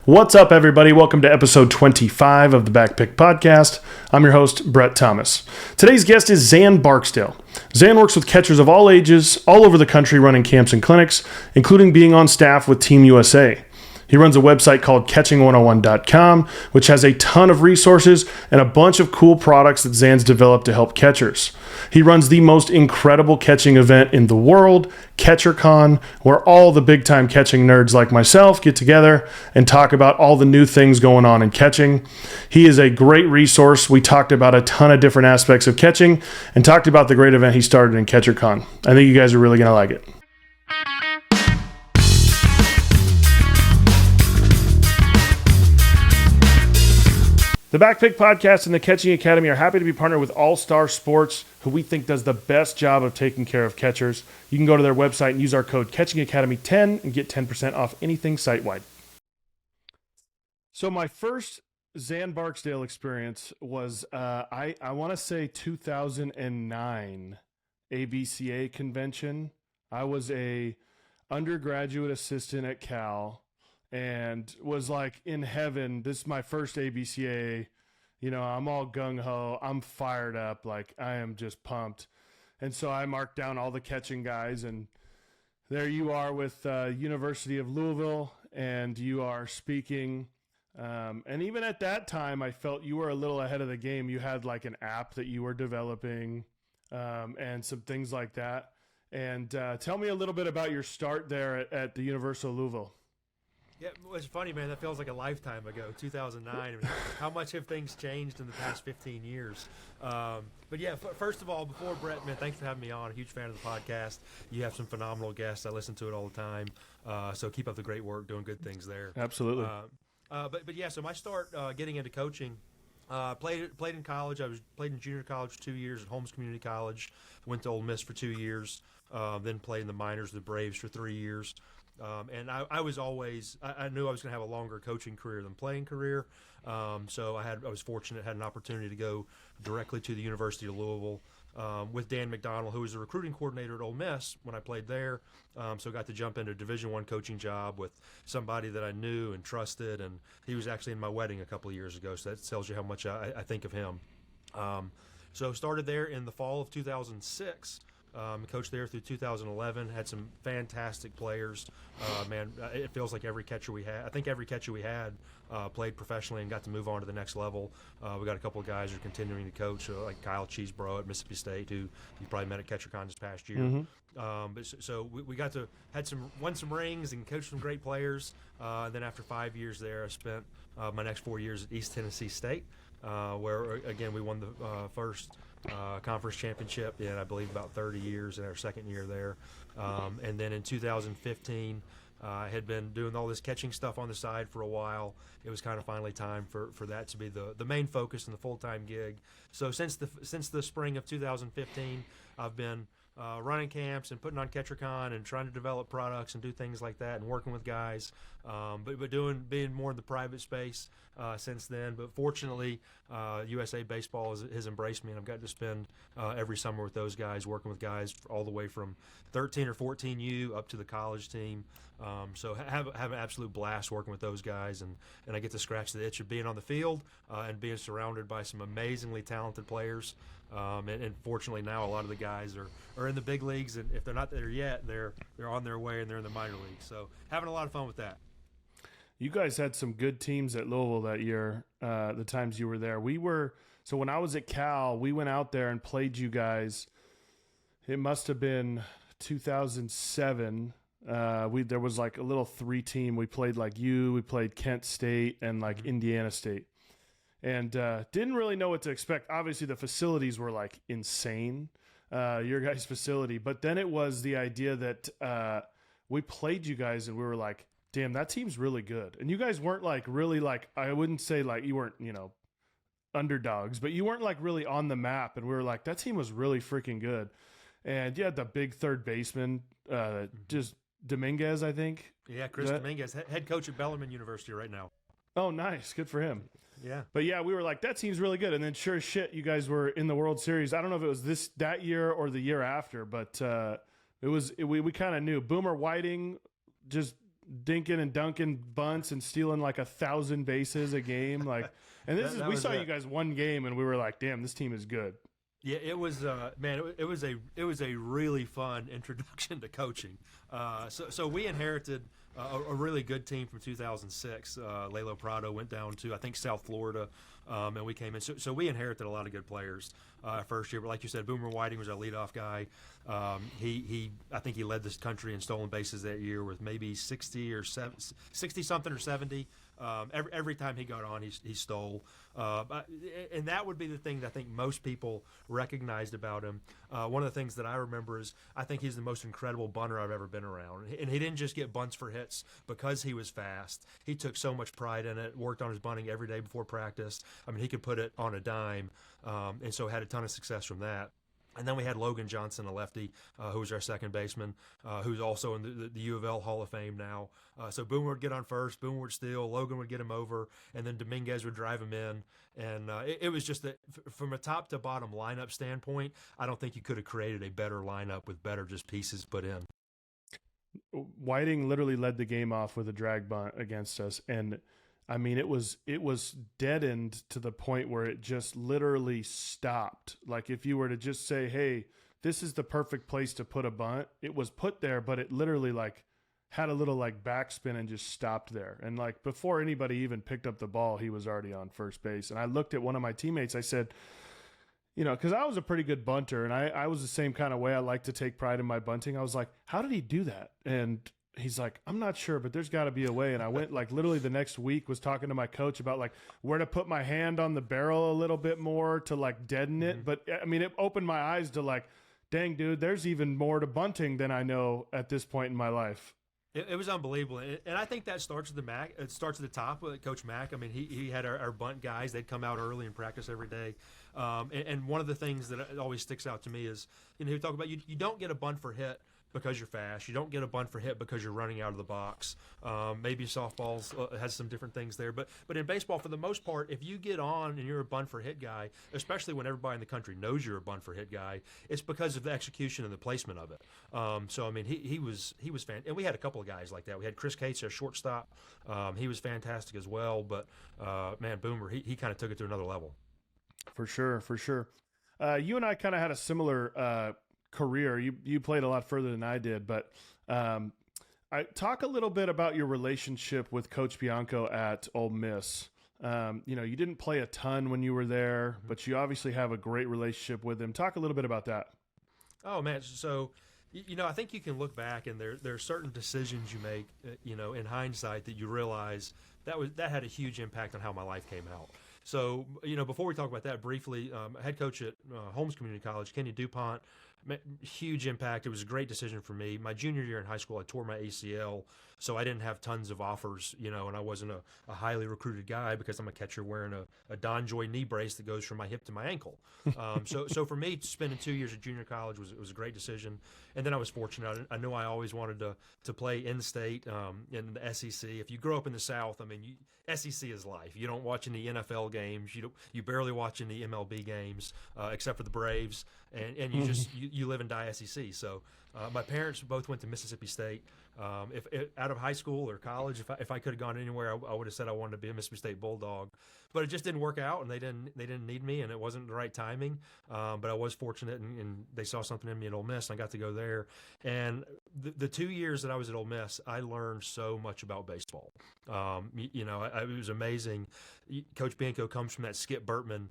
What's up, everybody? Welcome to episode 25 of the Backpick Podcast. I'm your host, Brett Thomas. Today's guest is Xan Barksdale. Xan works with catchers of all ages, all over the country running camps and clinics, including being on staff with Team USA. He runs a website called catching101.com, which has a ton of resources and a bunch of cool products that Xan's developed to help catchers. He runs the most incredible catching event in the world, CatcherCon, where all the big-time catching nerds like myself get together and talk about all the new things going on in catching. He is a great resource. We talked about a ton of different aspects of catching and talked about the great event he started in CatcherCon. I think you guys are really going to like it. The Backpick Podcast and the Catching Academy are happy to be partnered with All Star Sports, who we think does the best job of taking care of catchers. You can go to their website and use our code CatchingAcademy10 and get 10% off anything site-wide. So my first Xan Barksdale experience was, I want to say 2009 ABCA convention. I was a undergraduate assistant at Cal and was like in heaven. This is my first ABCA. You know, I'm all gung-ho. I'm fired up. Like, I am just pumped. And so I marked down all the catching guys, and there you are with University of Louisville, and you are speaking. And even at that time, I felt you were a little ahead of the game. You had like an app that you were developing and some things like that. And tell me a little bit about your start there at the University of Louisville. Yeah, it's funny, man. That feels like a lifetime ago, 2009. I mean, how much have things changed in the past 15 years? But yeah, first of all, before Brett, man, thanks for having me on. A huge fan of the podcast. You have some phenomenal guests. I listen to it all the time. So keep up the great work, doing good things there. Absolutely. But yeah, so my start getting into coaching. Played in college. Played in junior college for 2 years at Holmes Community College. Went to Ole Miss for 2 years. Then played in the minors, the Braves, for 3 years. And I was always, I knew I was going to have a longer coaching career than playing career. So I was fortunate, had an opportunity to go directly to the University of Louisville with Dan McDonald, who was the recruiting coordinator at Ole Miss when I played there. So I got to jump into a Division I coaching job with somebody that I knew and trusted. And he was actually in my wedding a couple of years ago. So that tells you how much I think of him. So started there in the fall of 2006. Coached there through 2011. Had some fantastic players. Man, it feels like every catcher we had. I think every catcher we had played professionally and got to move on to the next level. We got a couple of guys who are continuing to coach, like Kyle Cheeseborough at Mississippi State, who you probably met at CatcherCon this past year. Mm-hmm. So we got to won some rings and coached some great players. And then after 5 years there, I spent my next 4 years at East Tennessee State, where again we won the first conference championship in, I believe, about 30 years in our second year there. And then in 2015, I had been doing all this catching stuff on the side for a while. It was kind of finally time for that to be the main focus and the full-time gig. So since the spring of 2015, I've been running camps and putting on CatcherCon and trying to develop products and do things like that and working with guys, but being more in the private space since then. But fortunately, USA Baseball has embraced me, and I've got to spend every summer with those guys, working with guys all the way from 13 or 14U up to the college team. So have an absolute blast working with those guys, and I get to scratch the itch of being on the field and being surrounded by some amazingly talented players. And fortunately now a lot of the guys are in the big leagues, and if they're not there yet, they're on their way and they're in the minor leagues. So having a lot of fun with that. You guys had some good teams at Louisville that year, the times you were there. So when I was at Cal, we went out there and played you guys. It must have been 2007. There was like a little 3-team. We played like we played Kent State and like Indiana State. And didn't really know what to expect. Obviously, the facilities were like insane, your guys' facility. But then it was the idea that we played you guys and we were like, damn, that team's really good. And you guys weren't like really like, I wouldn't say like you weren't, underdogs, but you weren't like really on the map. And we were like, that team was really freaking good. And you had the big third baseman, just Dominguez, I think. Yeah, Chris Dominguez, head coach at Bellarmine University right now. Oh, nice. Good for him. Yeah. But yeah, we were like, that team's really good. And then sure as shit, you guys were in the World Series. I don't know if it was that year or the year after, but we kind of knew. Boomer Whiting just dinking and dunking bunts and stealing like 1,000 bases a game. Like, and we saw you guys one game and we were like, damn, this team is good. Yeah, it was man. It was a really fun introduction to coaching. So we inherited a really good team from 2006. Lalo Prado went down to I think South Florida, and we came in. So we inherited a lot of good players first year. But like you said, Boomer Whiting was our leadoff guy. I think he led this country in stolen bases that year with maybe 60 something or 70. Every time he got on, he stole. And that would be the thing that I think most people recognized about him. One of the things that I remember is I think he's the most incredible bunter I've ever been around. And he didn't just get bunts for hits because he was fast. He took so much pride in it, worked on his bunting every day before practice. I mean, he could put it on a dime, and so had a ton of success from that. And then we had Logan Johnson, a lefty, who was our second baseman, who's also in the U of L Hall of Fame now. So Boomer would get on first, Boomer would steal, Logan would get him over, and then Dominguez would drive him in. And it was just that from a top to bottom lineup standpoint, I don't think you could have created a better lineup with better just pieces put in. Whiting literally led the game off with a drag bunt against us, and I mean, it was deadened to the point where it just literally stopped. Like if you were to just say, hey, this is the perfect place to put a bunt, it was put there, but it literally like had a little like backspin and just stopped there. And like before anybody even picked up the ball, he was already on first base. And I looked at one of my teammates, I said, you know, because I was a pretty good bunter and I was the same kind of way. I like to take pride in my bunting. I was like, how did he do that? And he's like, I'm not sure, but there's got to be a way. And I went like literally the next week was talking to my coach about like where to put my hand on the barrel a little bit more to like deaden it. But I mean, it opened my eyes to like, dang, dude, there's even more to bunting than I know at this point in my life. It was unbelievable, and I think that starts at the Mac. It starts at the top with Coach Mack. I mean, he had our bunt guys. They'd come out early and practice every day. And one of the things that always sticks out to me is, you know, you talk about you don't get a bunt for hit because you're fast. You don't get a bunt for hit because you're running out of the box. Maybe softballs has some different things there. But in baseball, for the most part, if you get on and you're a bunt for hit guy, especially when everybody in the country knows you're a bunt for hit guy, it's because of the execution and the placement of it. So, I mean, he was fantastic. And we had a couple of guys like that. We had Chris Cates, our shortstop. He was fantastic as well. But, man, Boomer, he kind of took it to another level. For sure, for sure. You and I kind of had a similar career. You played a lot further than I did, but I talk a little bit about your relationship with Coach Bianco at Ole Miss. You know, you didn't play a ton when you were there, but you obviously have a great relationship with him. Talk a little bit about that. Oh man, so you know, I think you can look back and there are certain decisions you make, you know, in hindsight that you realize that had a huge impact on how my life came out. So, you know, before we talk about that briefly, head coach at Holmes Community College, Kenny DuPont, huge impact. It was a great decision for me. My junior year in high school, I tore my ACL, so I didn't have tons of offers, you know, and I wasn't a highly recruited guy because I'm a catcher wearing a Don Joy knee brace that goes from my hip to my ankle. So for me, spending 2 years at junior college was a great decision. And then I was fortunate. I knew I always wanted to play in-state in the SEC. If you grow up in the South, I mean, SEC is life. You don't watch any NFL games. You barely watch any MLB games, except for the Braves. And you just you live and die SEC. So my parents both went to Mississippi State. If out of high school or college, if I could have gone anywhere, I would have said I wanted to be a Mississippi State Bulldog. But it just didn't work out, and they didn't need me, and it wasn't the right timing. But I was fortunate, and they saw something in me at Ole Miss, and I got to go there. And the 2 years that I was at Ole Miss, I learned so much about baseball. You know, it was amazing. Coach Bianco comes from that Skip Burtman,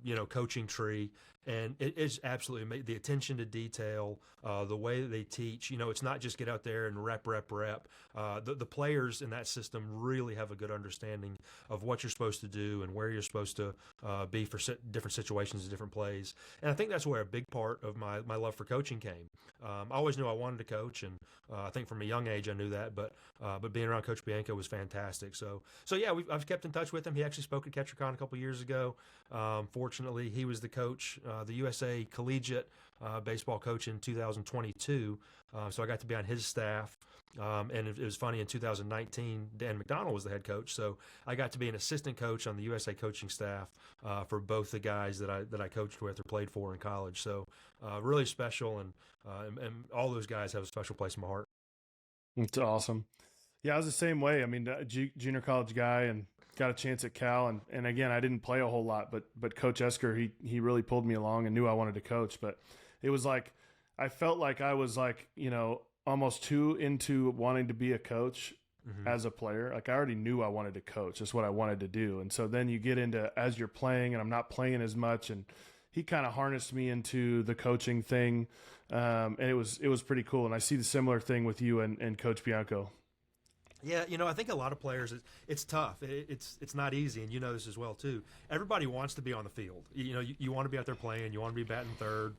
you know, coaching tree. And it is absolutely amazing. The attention to detail, the way that they teach, you know, it's not just get out there and rep. The players in that system really have a good understanding of what you're supposed to do and where you're supposed to be for different situations and different plays. And I think that's where a big part of my love for coaching came. I always knew I wanted to coach, and I think from a young age I knew that. But being around Coach Bianco was fantastic. So yeah, I've kept in touch with him. He actually spoke at CatcherCon a couple years ago. Fortunately, he was the coach, the USA Collegiate baseball coach in 2022. So I got to be on his staff. And it was funny, in 2019, Dan McDonald was the head coach. So I got to be an assistant coach on the USA coaching staff for both the guys that I coached with or played for in college. So really special, and all those guys have a special place in my heart. It's awesome. Yeah, I was the same way. I mean, junior college guy and got a chance at Cal. And again, I didn't play a whole lot, but Coach Esker, he really pulled me along and knew I wanted to coach. But it was like, I felt like I was like, almost too into wanting to be a coach as a player. Like I already knew I wanted to coach. That's what I wanted to do. And so then you get into, as you're playing and I'm not playing as much, and he kind of harnessed me into the coaching thing. And it was pretty cool. And I see the similar thing with you and Coach Bianco. Yeah, I think a lot of players, it's tough. It's not easy, and you know this as well too. Everybody wants to be on the field. You want to be out there playing. You want to be batting third.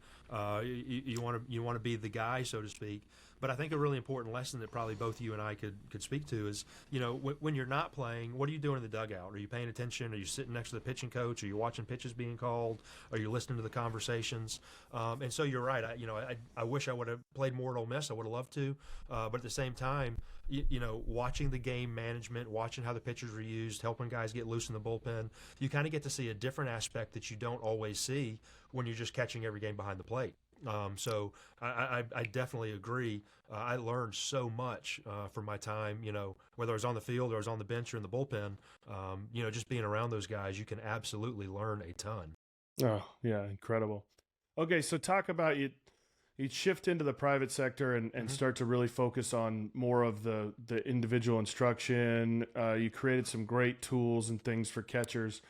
You want to be the guy, so to speak. But I think a really important lesson that probably both you and I could speak to is, when you're not playing, what are you doing in the dugout? Are you paying attention? Are you sitting next to the pitching coach? Are you watching pitches being called? Are you listening to the conversations? And so you're right. I wish I would have played more at Ole Miss. I would have loved to. But at the same time, watching the game management, watching how the pitchers were used, helping guys get loose in the bullpen, you kind of get to see a different aspect that you don't always see when you're just catching every game behind the plate. So I definitely agree. I learned so much from my time, whether I was on the field or I was on the bench or in the bullpen, just being around those guys, you can absolutely learn a ton. Oh, yeah, incredible. Okay, so talk about you'd shift into the private sector and start to really focus on more of the individual instruction. You created some great tools and things for catchers.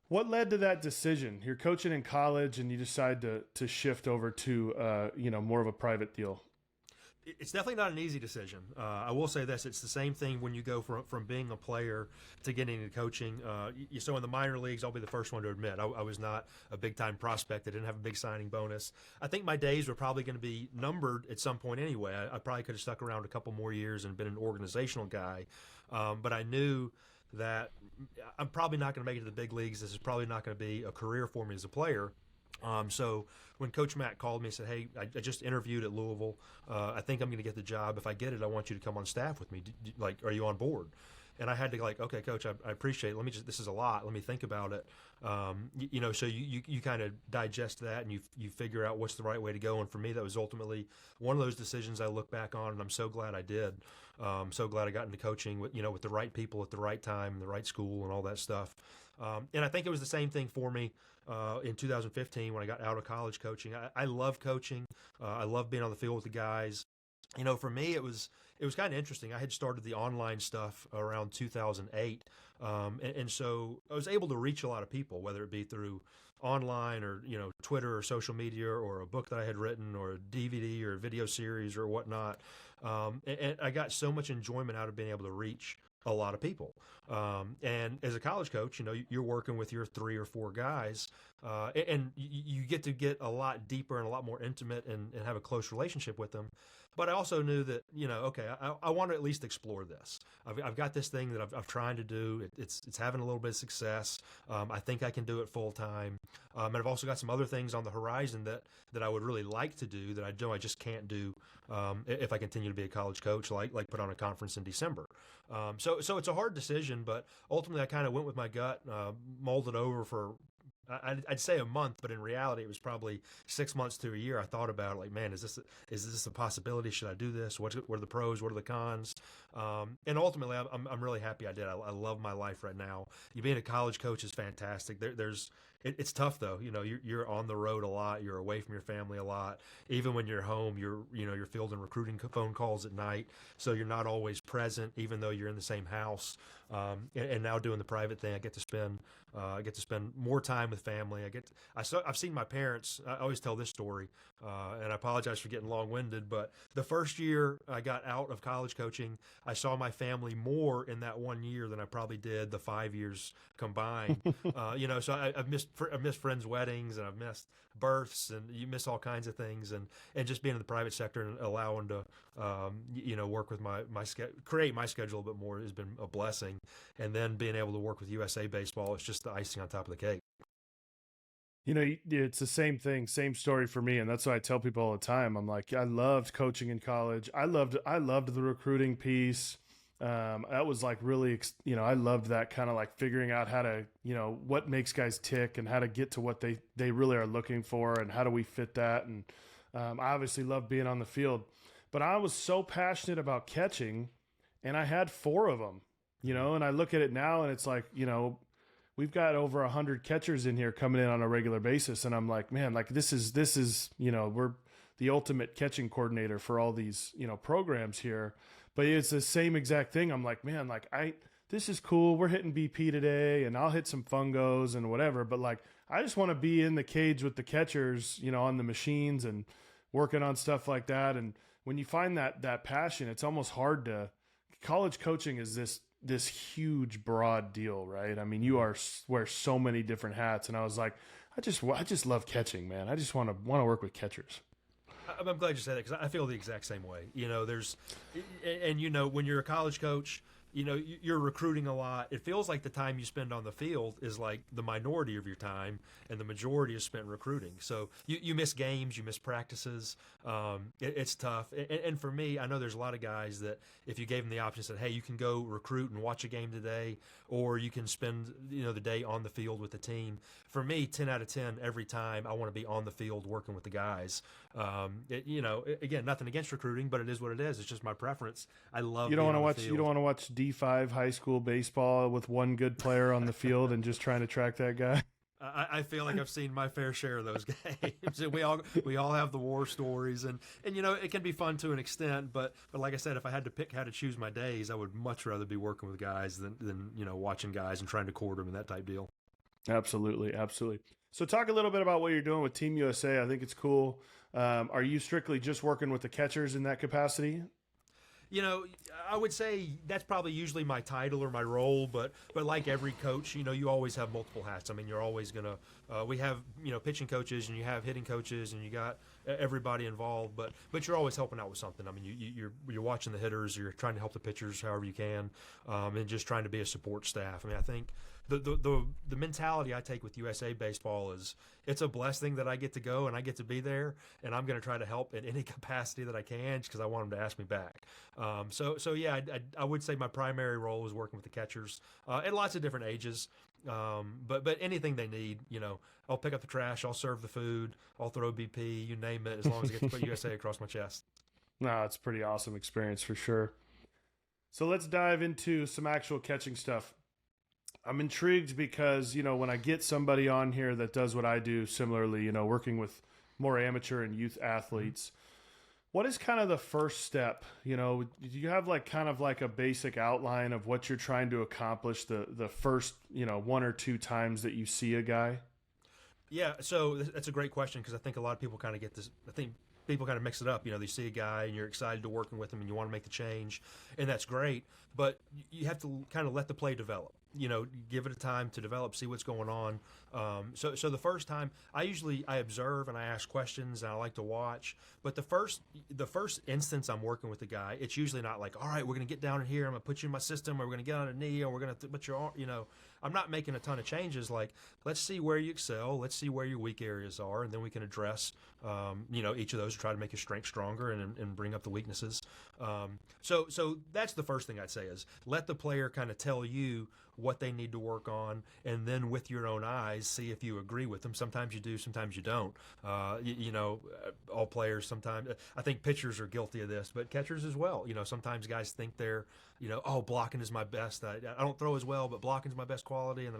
What led to that decision? You're coaching in college and you decide to shift over to, more of a private deal. It's definitely not an easy decision. I will say this. It's the same thing when you go from being a player to getting into coaching. So in the minor leagues, I'll be the first one to admit, I was not a big-time prospect. I didn't have a big signing bonus. I think my days were probably going to be numbered at some point anyway. I probably could have stuck around a couple more years and been an organizational guy. But I knew that I'm probably not going to make it to the big leagues. This is probably not going to be a career for me as a player. So when Coach Matt called me and said, "Hey, I just interviewed at Louisville. I think I'm going to get the job. If I get it, I want you to come on staff with me. Are you on board?" And I had to okay, Coach, I appreciate it. This is a lot. Let me think about it. So you kind of digest that and you figure out what's the right way to go. And for me, that was ultimately one of those decisions I look back on, and I'm so glad I did. So glad I got into coaching with the right people at the right time, the right school, and all that stuff. And I think it was the same thing for me in 2015 when I got out of college coaching. I love coaching. I love being on the field with the guys. For me, it was kind of interesting. I had started the online stuff around 2008, and so I was able to reach a lot of people, whether it be through online or Twitter or social media or a book that I had written or a DVD or a video series or whatnot. And I got so much enjoyment out of being able to reach a lot of people. And as a college coach, you're working with your 3 or 4 guys, and you get to get a lot deeper and a lot more intimate and have a close relationship with them. But I also knew that, okay, I want to at least explore this. I've got this thing that I've trying to do. It's having a little bit of success. I think I can do it full time. And I've also got some other things on the horizon that I would really like to do that I know I just can't do if I continue to be a college coach, like put on a conference in December. So it's a hard decision, but ultimately I kind of went with my gut, mulled it over for I'd say a month, but in reality, it was probably 6 months to a year. I thought about it, like, man, is this a possibility? Should I do this? What are the pros? What are the cons? And ultimately, I'm really happy I did. I love my life right now. Being a college coach is fantastic. It's tough though. You're on the road a lot. You're away from your family a lot. Even when you're home, you're fielding recruiting phone calls at night, so you're not always present, even though you're in the same house. And now doing the private thing, I get to spend more time with family. I've seen my parents. I always tell this story, and I apologize for getting long-winded, but the first year I got out of college coaching, I saw my family more in that 1 year than I probably did the 5 years combined. So I've missed friends' weddings, and I've missed births, and you miss all kinds of things, and just being in the private sector and allowing to work with create my schedule a bit more has been a blessing. And then being able to work with USA Baseball, it's just the icing on top of the cake. It's the same thing, same story for me. And that's what I tell people all the time. I'm like, I loved coaching in college. I loved the recruiting piece. That was like really, I loved that kind of like figuring out how to, what makes guys tick and how to get to what they really are looking for and how do we fit that. And I obviously love being on the field, but I was so passionate about catching. and I had 4 of them, and I look at it now and it's like, we've got over 100 catchers in here coming in on a regular basis. And I'm like, man, like this is, we're the ultimate catching coordinator for all these, programs here, but it's the same exact thing. I'm like, man, like this is cool. We're hitting BP today and I'll hit some fungos and whatever. But like, I just want to be in the cage with the catchers, on the machines and working on stuff like that. And when you find that passion, it's almost hard to, college coaching is this huge broad deal, right? I mean, you wear so many different hats. And I was like, I just love catching, man. I just want to work with catchers. I'm glad you said that because I feel the exact same way. When you're a college coach, you're recruiting a lot. It feels like the time you spend on the field is like the minority of your time, and the majority is spent recruiting. So you miss games, you miss practices. It's tough. And for me, I know there's a lot of guys that if you gave them the option, said, hey, you can go recruit and watch a game today, or you can spend the day on the field with the team. For me, 10 out of 10 every time, I want to be on the field working with the guys. Again, nothing against recruiting, but it is what it is. It's just my preference. I love. You don't want to watch D5 high school baseball with one good player on the field and just trying to track that guy. I feel like I've seen my fair share of those games. And we all have the war stories, and it can be fun to an extent. But like I said, if I had to pick how to choose my days, I would much rather be working with guys than watching guys and trying to court them and that type deal. Absolutely. So talk a little bit about what you're doing with Team USA. I think it's cool. Are you strictly just working with the catchers in that capacity? I would say that's probably usually my title or my role, but like every coach, you always have multiple hats. I mean, you're always gonna. We have pitching coaches and you have hitting coaches and you got everybody involved, but you're always helping out with something. I mean, you're watching the hitters, you're trying to help the pitchers however you can, and just trying to be a support staff. I mean, I think the mentality I take with USA Baseball is it's a blessing that I get to go and I get to be there, and I'm going to try to help in any capacity that I can just because I want them to ask me back. So yeah, I would say my primary role is working with the catchers at lots of different ages. But anything they need, I'll pick up the trash, I'll serve the food, I'll throw BP, you name it, as long as I get to put USA across my chest. No, it's a pretty awesome experience for sure. So let's dive into some actual catching stuff. I'm intrigued because, when I get somebody on here that does what I do similarly, working with more amateur and youth athletes, what is kind of the first step? Do you have kind of a basic outline of what you're trying to accomplish the first, 1 or 2 times that you see a guy? Yeah, so that's a great question because I think a lot of people kind of get this. I think people kind of mix it up. They see a guy and you're excited to working with him and you want to make the change, and that's great. But you have to kind of let the play develop. Give it a time to develop, see what's going on. So the first time, I observe and I ask questions and I like to watch. But the first instance I'm working with the guy, it's usually not like, all right, we're going to get down in here, I'm going to put you in my system, or we're going to get on a knee, or we're going to put your arm, I'm not making a ton of changes. Like, let's see where you excel, let's see where your weak areas are, and then we can address, each of those to try to make your strength stronger and bring up the weaknesses. So that's the first thing I'd say is let the player kind of tell you what they need to work on, and then with your own eyes, see if you agree with them. Sometimes you do, sometimes you don't. All players sometimes, I think pitchers are guilty of this, but catchers as well. Sometimes guys think they're, blocking is my best. I don't throw as well, but blocking is my best quality, and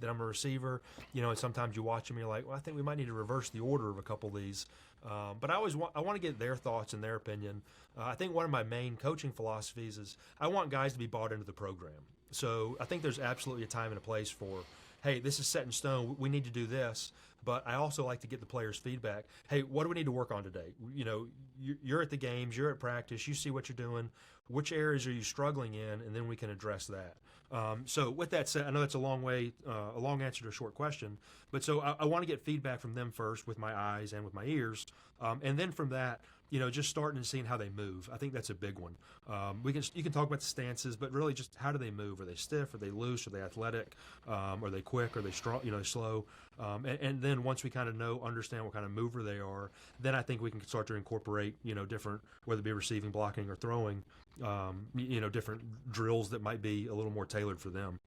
then I'm a receiver. And sometimes you watch them and you're like, well, I think we might need to reverse the order of a couple of these. But I want to get their thoughts and their opinion. I think one of my main coaching philosophies is I want guys to be bought into the program. So I think there's absolutely a time and a place for, hey, this is set in stone, we need to do this. But I also like to get the players' feedback. Hey, what do we need to work on today? You're at the games, you're at practice, you see what you're doing. Which areas are you struggling in? And then we can address that. So with that said, I know that's a long answer to a short question. But so I want to get feedback from them first with my eyes and with my ears. And then from that, just starting and seeing how they move. I think that's a big one. You can talk about the stances, but really just how do they move? Are they stiff? Are they loose? Are they athletic? Are they quick? Are they strong? Slow? And then once we kind of understand what kind of mover they are, then I think we can start to incorporate, different, whether it be receiving, blocking, or throwing, different drills that might be a little more tailored for them.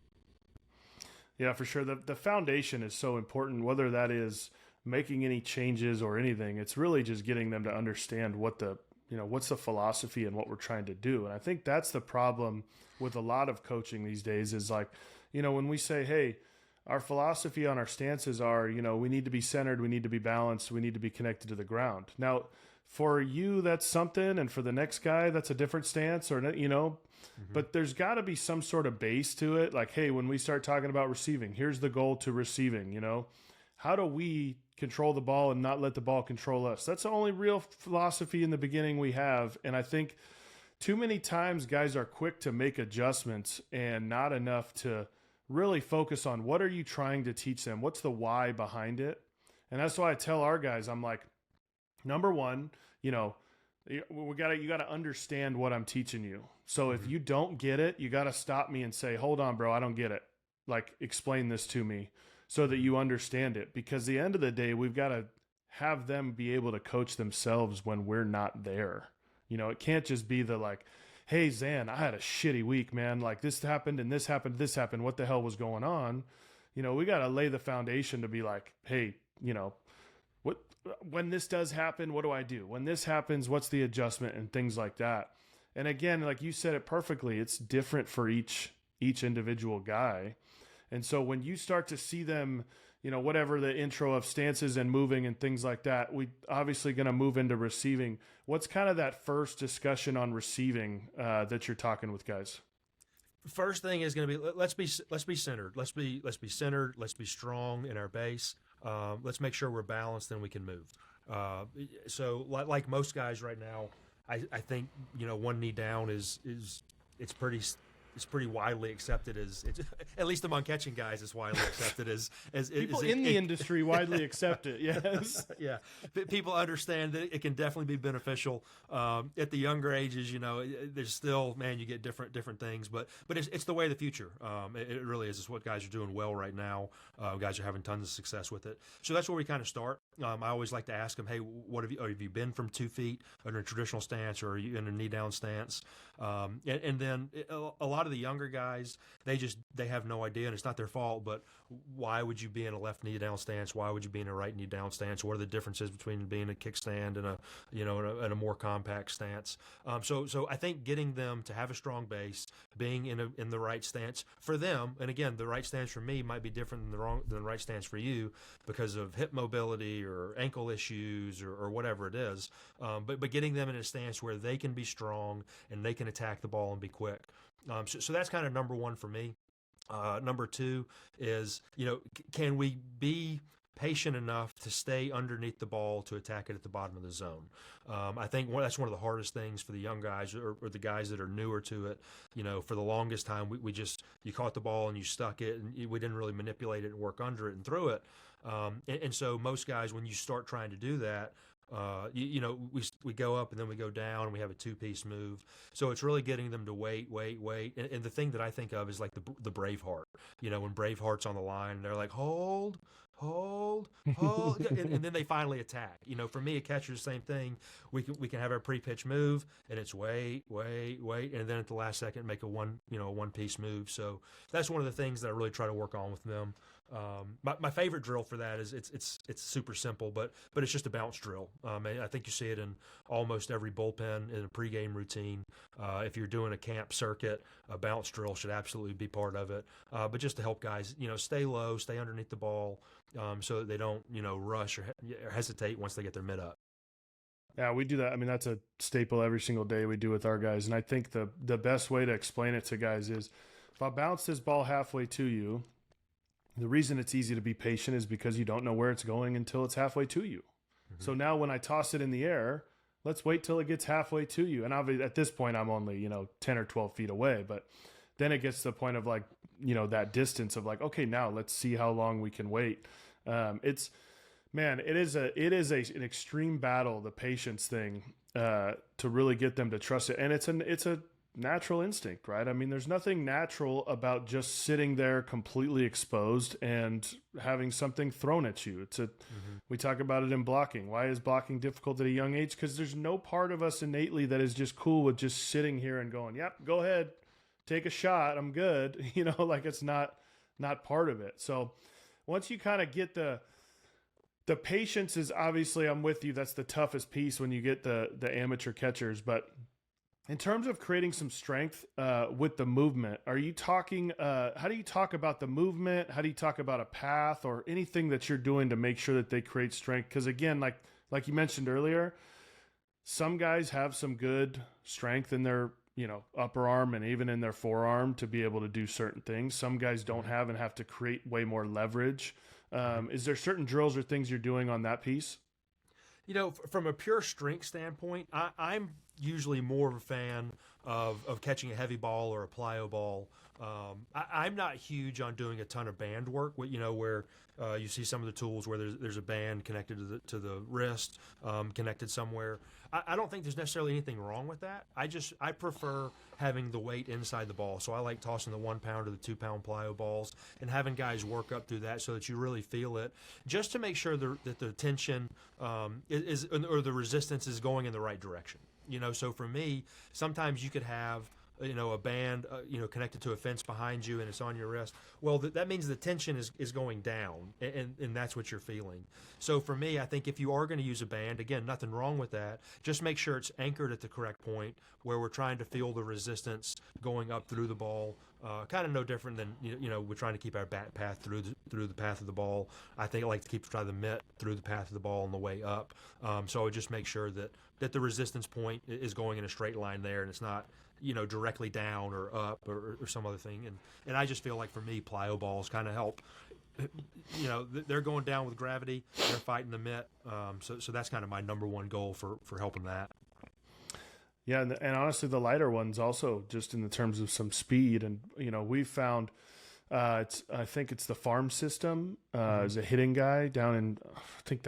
Yeah, for sure. The foundation is so important, whether that is making any changes or anything. It's really just getting them to understand what the what's the philosophy and what we're trying to do? And I think that's the problem with a lot of coaching these days is like, when we say, hey, our philosophy on our stances are, we need to be centered, we need to be balanced, we need to be connected to the ground. Now, for you, that's something, and for the next guy, that's a different stance, or but there's got to be some sort of base to it. Like, hey, when we start talking about receiving, here's the goal to receiving. How do we control the ball and not let the ball control us? That's the only real philosophy in the beginning we have, and I think too many times guys are quick to make adjustments and not enough to really focus on what are you trying to teach them? What's the why behind it? And that's why I tell our guys, I'm like, number one, you got to understand what I'm teaching you. So if you don't get it, you got to stop me and say, hold on, bro, I don't get it. Like, explain this to me so that you understand it. Because at the end of the day, we've got to have them be able to coach themselves when we're not there. It can't just be the like, hey, Xan, I had a shitty week, man. Like this happened and this happened, this happened. What the hell was going on? We got to lay the foundation to be like, hey, when this does happen, what do I do? When this happens, what's the adjustment and things like that? And again, like you said it perfectly, it's different for each individual guy. And so when you start to see them, whatever the intro of stances and moving and things like that, we obviously going to move into receiving. What's kind of that first discussion on receiving that you're talking with guys? First thing is going to be let's be centered. Let's be centered. Let's be strong in our base. Let's make sure we're balanced, then we can move. So like most guys right now, I think one knee down is pretty widely accepted as at least among catching guys, it's widely accepted as people in the industry widely accept it. Yes, yeah. People understand that it can definitely be beneficial. At the younger ages, there's still you get different things, but it's the way of the future. It really is. It's what guys are doing well right now. Guys are having tons of success with it. So that's where we kind of start. I always like to ask them, hey, what have you been from 2 feet in a traditional stance, or are you in a knee down stance? And then a lot of the younger guys, they have no idea, and it's not their fault, but why would you be in a left knee down stance? Why would you be in a right knee down stance? What are the differences between being a kickstand and a more compact stance? So I think getting them to have a strong base, being in the right stance for them, and again, the right stance for me might be different than the right stance for you because of hip mobility or ankle issues or whatever it is. But getting them in a stance where they can be strong and they can attack the ball and be quick. So that's kind of number one for me. Number two is, can we be patient enough to stay underneath the ball to attack it at the bottom of the zone? I think that's one of the hardest things for the young guys or the guys that are newer to it. For the longest time, you caught the ball and you stuck it, and we didn't really manipulate it and work under it and through it. And so most guys, when you start trying to do that, we go up and then we go down and we have a 2-piece move. So it's really getting them to wait. And the thing that I think of is like the Braveheart. When Braveheart's on the line, they're like, hold, and then they finally attack. For me, a catcher, the same thing. We can have our pre-pitch move, and it's wait, and then at the last second make a one-piece move. So that's one of the things that I really try to work on with them. My favorite drill for that is it's super simple, but it's just a bounce drill. I think you see it in almost every bullpen in a pregame routine. If you're doing a camp circuit, a bounce drill should absolutely be part of it. But just to help guys, stay low, stay underneath the ball, so that they don't, rush or hesitate once they get their mid up. Yeah, we do that. I mean, that's a staple every single day we do with our guys. And I think the best way to explain it to guys is if I bounce this ball halfway to you, the reason it's easy to be patient is because you don't know where it's going until it's halfway to you. Mm-hmm. So now when I toss it in the air, let's wait till it gets halfway to you. And obviously at this point, I'm only, 10 or 12 feet away. But then it gets to the point of like, that distance of like, okay, now let's see how long we can wait. It is an extreme battle, the patience thing, to really get them to trust it. And it's a natural instinct, right? I mean, there's nothing natural about just sitting there completely exposed and having something thrown at you. We talk about it in blocking. Why is blocking difficult at a young age? Because there's no part of us innately that is just cool with just sitting here and going, yep, go ahead, take a shot, I'm good. Like it's not part of it. So once you kind of get The patience is obviously, I'm with you. That's the toughest piece when you get the amateur catchers. But in terms of creating some strength with the movement, are you talking, how do you talk about the movement? How do you talk about a path or anything that you're doing to make sure that they create strength? Because again, like you mentioned earlier, some guys have some good strength in their, upper arm and even in their forearm to be able to do certain things. Some guys don't have and have to create way more leverage. Is there certain drills or things you're doing on that piece? From a pure strength standpoint, I'm usually more of a fan of catching a heavy ball or a plyo ball. I'm not huge on doing a ton of band work, where you see some of the tools where there's a band connected to the wrist, connected somewhere. I don't think there's necessarily anything wrong with that. I prefer having the weight inside the ball. So I like tossing the 1 pound or the 2 pound plyo balls and having guys work up through that so that you really feel it, just to make sure that the tension is or the resistance is going in the right direction. So for me, sometimes you could have a band connected to a fence behind you and it's on your wrist. Well, that means the tension is going down, and that's what you're feeling. So for me, I think if you are going to use a band, again, nothing wrong with that. Just make sure it's anchored at the correct point where we're trying to feel the resistance going up through the ball. Kind of no different than we're trying to keep our bat path through the path of the ball. I think I like to try the mitt through the path of the ball on the way up. So I would just make sure that the resistance point is going in a straight line there, and it's not directly down or up or some other thing. And I just feel like for me, plyo balls kind of help. They're going down with gravity. They're fighting the mitt. So that's kind of my number one goal for helping that. Yeah, and honestly, the lighter ones also, just in the terms of some speed. And, we've found, I think it's the Farm System is a hitting guy down in,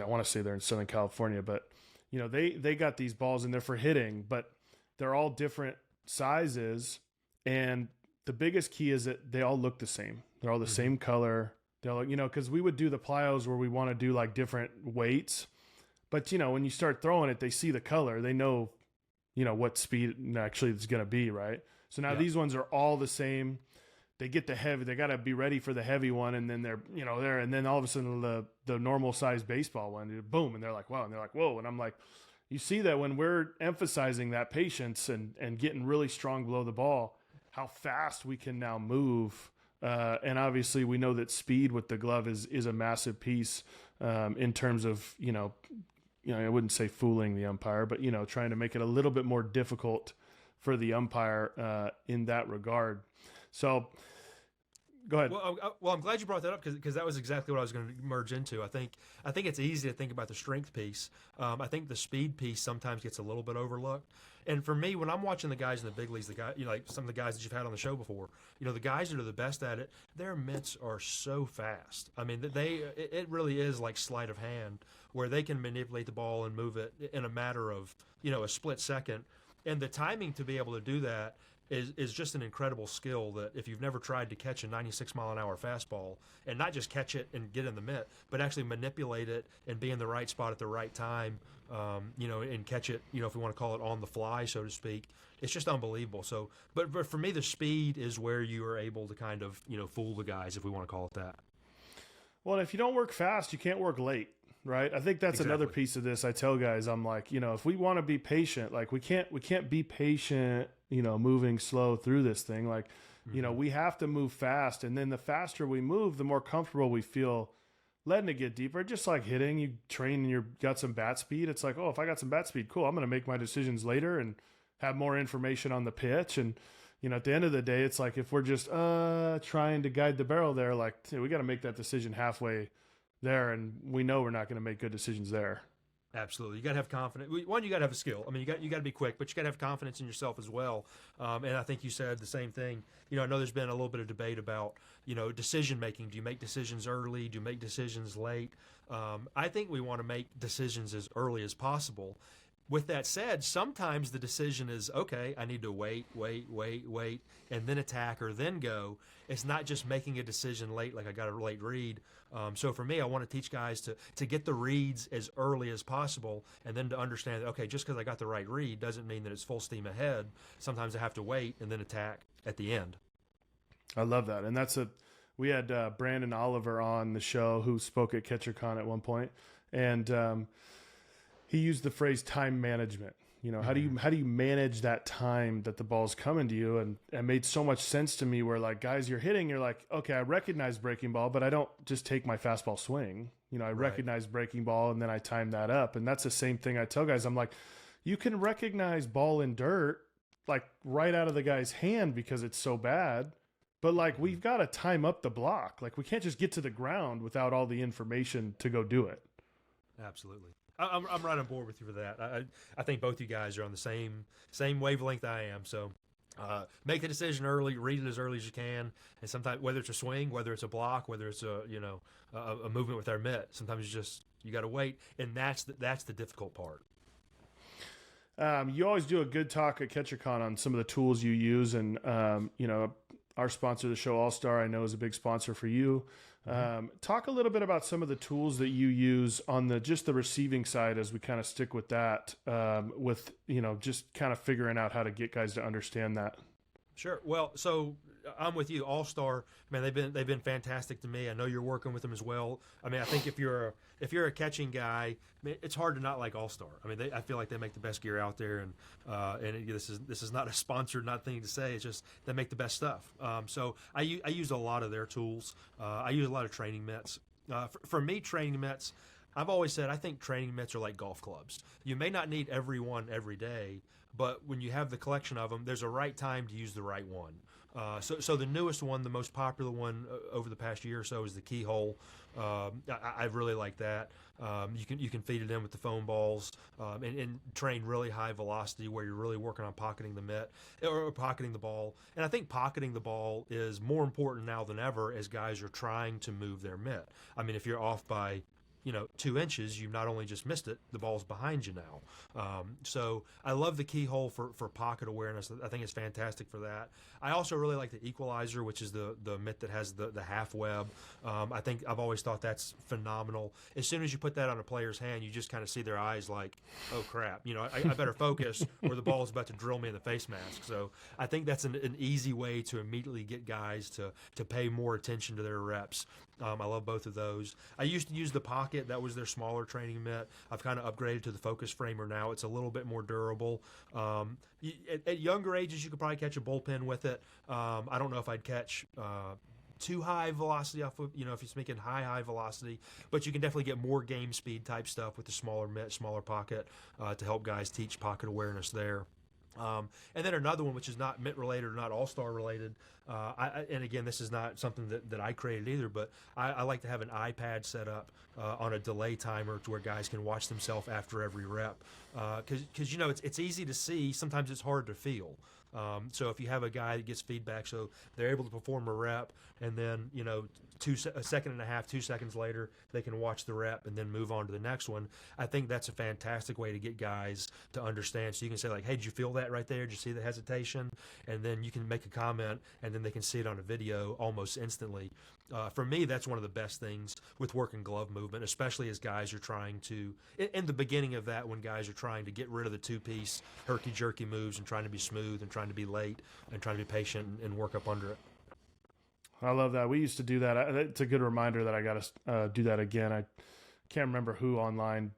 I want to say they're in Southern California. But, they got these balls and they're for hitting, but they're all different sizes. And the biggest key is that they all look the same. They're all the same color. They're all, because we would do the plyos where we want to do like different weights. But, when you start throwing it, they see the color. They know what speed actually it's going to be, right? So now these ones are all the same. They get the heavy, they got to be ready for the heavy one. And then they're, and then all of a sudden the normal size baseball one, boom. And they're like, wow. And they're like, whoa. And I'm like, you see that when we're emphasizing that patience and getting really strong below the ball, how fast we can now move. And obviously we know that speed with the glove is a massive piece in terms of, I wouldn't say fooling the umpire, but, trying to make it a little bit more difficult for the umpire in that regard. So go ahead. Well, I'm glad you brought that up because that was exactly what I was going to merge into. I think it's easy to think about the strength piece. I think the speed piece sometimes gets a little bit overlooked. And for me, when I'm watching the guys in the big leagues, like some of the guys that you've had on the show before, the guys that are the best at it, their mitts are so fast. I mean, it really is like sleight of hand, where they can manipulate the ball and move it in a matter of a split second, and the timing to be able to do that is just an incredible skill that if you've never tried to catch a 96-mile-an-hour fastball and not just catch it and get in the mitt, but actually manipulate it and be in the right spot at the right time, and catch it, if we want to call it on the fly, so to speak, it's just unbelievable. So, but for me, the speed is where you are able to kind of, fool the guys, if we want to call it that. Well, if you don't work fast, you can't work late. Right. I think that's another piece of this. I tell guys, I'm like, if we want to be patient, like we can't be patient, moving slow through this thing. Like, we have to move fast. And then the faster we move, the more comfortable we feel letting it get deeper. Just like hitting, you train and you've got some bat speed. It's like, oh, if I got some bat speed, cool. I'm going to make my decisions later and have more information on the pitch. And, at the end of the day, it's like, if we're just trying to guide the barrel there, like, we got to make that decision halfway there, and we know we're not going to make good decisions there. Absolutely. You got to have confidence. One, you got to have a skill. I mean, you got to be quick, but you got to have confidence in yourself as well. And I think you said the same thing. I know there's been a little bit of debate about, decision making. Do you make decisions early? Do you make decisions late? I think we want to make decisions as early as possible. With that said, sometimes the decision is, okay, I need to wait, and then attack or then go. It's not just making a decision late, like I got a late read. So for me, I want to teach guys to get the reads as early as possible, and then to understand that, okay, just because I got the right read doesn't mean that it's full steam ahead. Sometimes I have to wait and then attack at the end. I love that. And we had Brandon Oliver on the show, who spoke at CatcherCon at one point. and he used the phrase time management. You know, how do you manage that time that the ball's coming to you? And it made so much sense to me where like guys you're hitting, you're like, okay, I recognize breaking ball, but I don't just take my fastball swing. You know, I recognize breaking ball and then I time that up. And that's the same thing I tell guys. I'm like, you can recognize ball in dirt like right out of the guy's hand because it's so bad. But like we've got to time up the block. Like we can't just get to the ground without all the information to go do it. Absolutely. I'm right on board with you for that. I think both you guys are on the same wavelength I am. So make the decision early, read it as early as you can, and sometimes whether it's a swing, whether it's a block, whether it's a movement with our mitt, sometimes you got to wait, and that's the difficult part. You always do a good talk at CatcherCon on some of the tools you use, and our sponsor, the show All Star, I know is a big sponsor for you. Talk a little bit about some of the tools that you use on the receiving side as we kind of stick with that, with just kind of figuring out how to get guys to understand that. Sure. Well, so I'm with you. All Star, man, they've been fantastic to me. I know you're working with them as well. I mean, I think if you're a catching guy, I mean, it's hard to not like All Star. I mean, I feel like they make the best gear out there, and this is not a sponsored thing to say. It's just they make the best stuff. So I use a lot of their tools. I use a lot of training mitts. For me, training mitts, I've always said I think training mitts are like golf clubs. You may not need every one every day, but when you have the collection of them, there's a right time to use the right one. So the newest one, the most popular one over the past year or so is the Keyhole. I really like that. You can feed it in with the foam balls and train really high velocity where you're really working on pocketing the mitt or pocketing the ball. And I think pocketing the ball is more important now than ever as guys are trying to move their mitt. I mean, if you're off by 2 inches, you've not only just missed it, the ball's behind you now. So I love the Keyhole for pocket awareness. I think it's fantastic for that. I also really like the Equalizer, which is the mitt that has the half web. I think I've always thought that's phenomenal. As soon as you put that on a player's hand, you just kind of see their eyes like, oh crap, I better focus or the ball is about to drill me in the face mask. So I think that's an easy way to immediately get guys to pay more attention to their reps. I love both of those. I used to use the Pocket. That was their smaller training mitt. I've kind of upgraded to the Focus Framer now. It's a little bit more durable. At younger ages, you could probably catch a bullpen with it. I don't know if I'd catch too high velocity off of, if he's making high velocity, but you can definitely get more game speed type stuff with the smaller mitt, smaller pocket to help guys teach pocket awareness there. And then another one, which is not mitt related or not all-star related, and again, this is not something that I created either, but I like to have an iPad set up on a delay timer to where guys can watch themselves after every rep. Because it's easy to see, sometimes it's hard to feel. So if you have a guy that gets feedback, so they're able to perform a rep, and then a second and a half, 2 seconds later, they can watch the rep and then move on to the next one. I think that's a fantastic way to get guys to understand. So you can say like, "Hey, did you feel that right there? Did you see the hesitation?" And then you can make a comment, and then they can see it on a video almost instantly. For me, that's one of the best things with working glove movement, especially as guys are trying to, in the beginning of that, when guys are trying to get rid of the two-piece herky-jerky moves and trying to be smooth and trying to be late and trying to be patient and work up under it. I love that. We used to do that. It's a good reminder that I got to do that again. I can't remember who online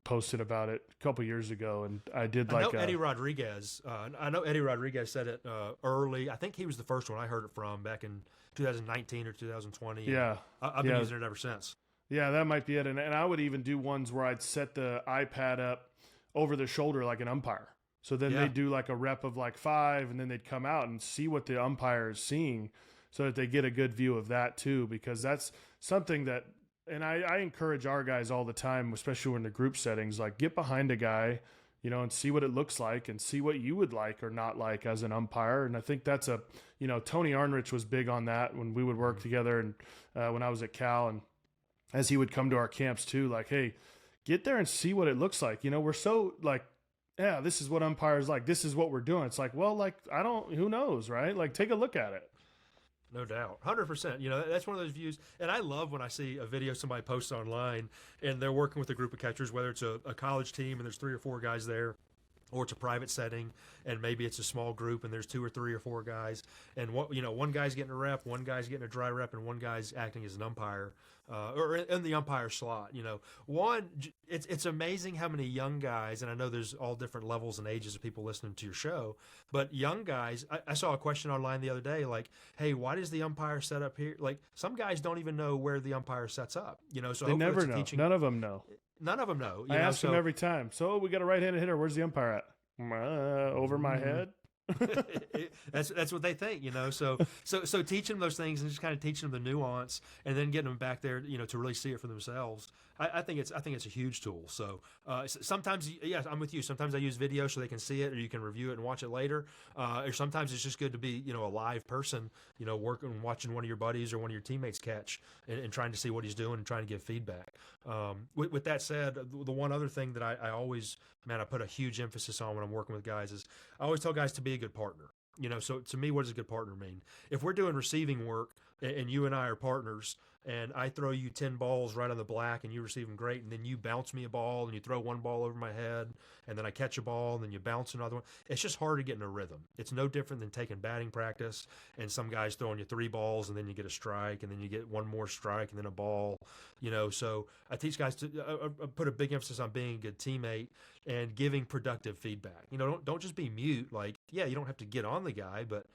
posted about it a couple years ago, and I did like Eddie Rodriguez. I know Eddie Rodriguez said it early. I think he was the first one I heard it from back in 2019 or 2020. Yeah. I've been using it ever since. Yeah, that might be it. And I would even do ones where I'd set the iPad up over the shoulder like an umpire. So then they'd do like a rep of like 5, and then they'd come out and see what the umpire is seeing so that they get a good view of that too, because that's something that, and I encourage our guys all the time, especially when the group settings, like get behind a guy, and see what it looks like and see what you would like or not like as an umpire. And I think that's Tony Arnrich was big on that when we would work together, and when I was at Cal, and as he would come to our camps too, like, hey, get there and see what it looks like. We're so like, yeah, this is what umpires like. This is what we're doing. It's like, well, like, who knows, right? Like, take a look at it. No doubt. 100%. That's one of those views. And I love when I see a video somebody posts online and they're working with a group of catchers, whether it's a college team and there's 3 or 4 guys there, or it's a private setting, and maybe it's a small group, and there's 2 or 3 or 4 guys, and one guy's getting a rep, one guy's getting a dry rep, and one guy's acting as an umpire, or in the umpire slot. It's amazing how many young guys, and I know there's all different levels and ages of people listening to your show, but young guys. I saw a question online the other day, like, "Hey, why does the umpire set up here?" Like, some guys don't even know where the umpire sets up. So they never know. None of them know. None of them know. I ask them every time. So we got a right-handed hitter. Where's the umpire at? Over my head. That's what they think, So teaching them those things and just kind of teaching them the nuance, and then getting them back there, to really see it for themselves. I think it's a huge tool. So sometimes, yes, I'm with you. Sometimes I use video so they can see it, or you can review it and watch it later. Or sometimes it's just good to be, a live person, watching one of your buddies or one of your teammates catch, and trying to see what he's doing and trying to give feedback. With that said, the one other thing that I always, I put a huge emphasis on when I'm working with guys is I always tell guys to be a good partner. So to me, what does a good partner mean? If we're doing receiving work and you and I are partners, and I throw you 10 balls right on the black and you receive them great, and then you bounce me a ball and you throw one ball over my head, and then I catch a ball and then you bounce another one, it's just hard to get in a rhythm. It's no different than taking batting practice and some guys throwing you 3 balls and then you get a strike and then you get one more strike and then a ball. So I teach guys to put a big emphasis on being a good teammate and giving productive feedback. Don't just be mute. Like, yeah, you don't have to get on the guy, but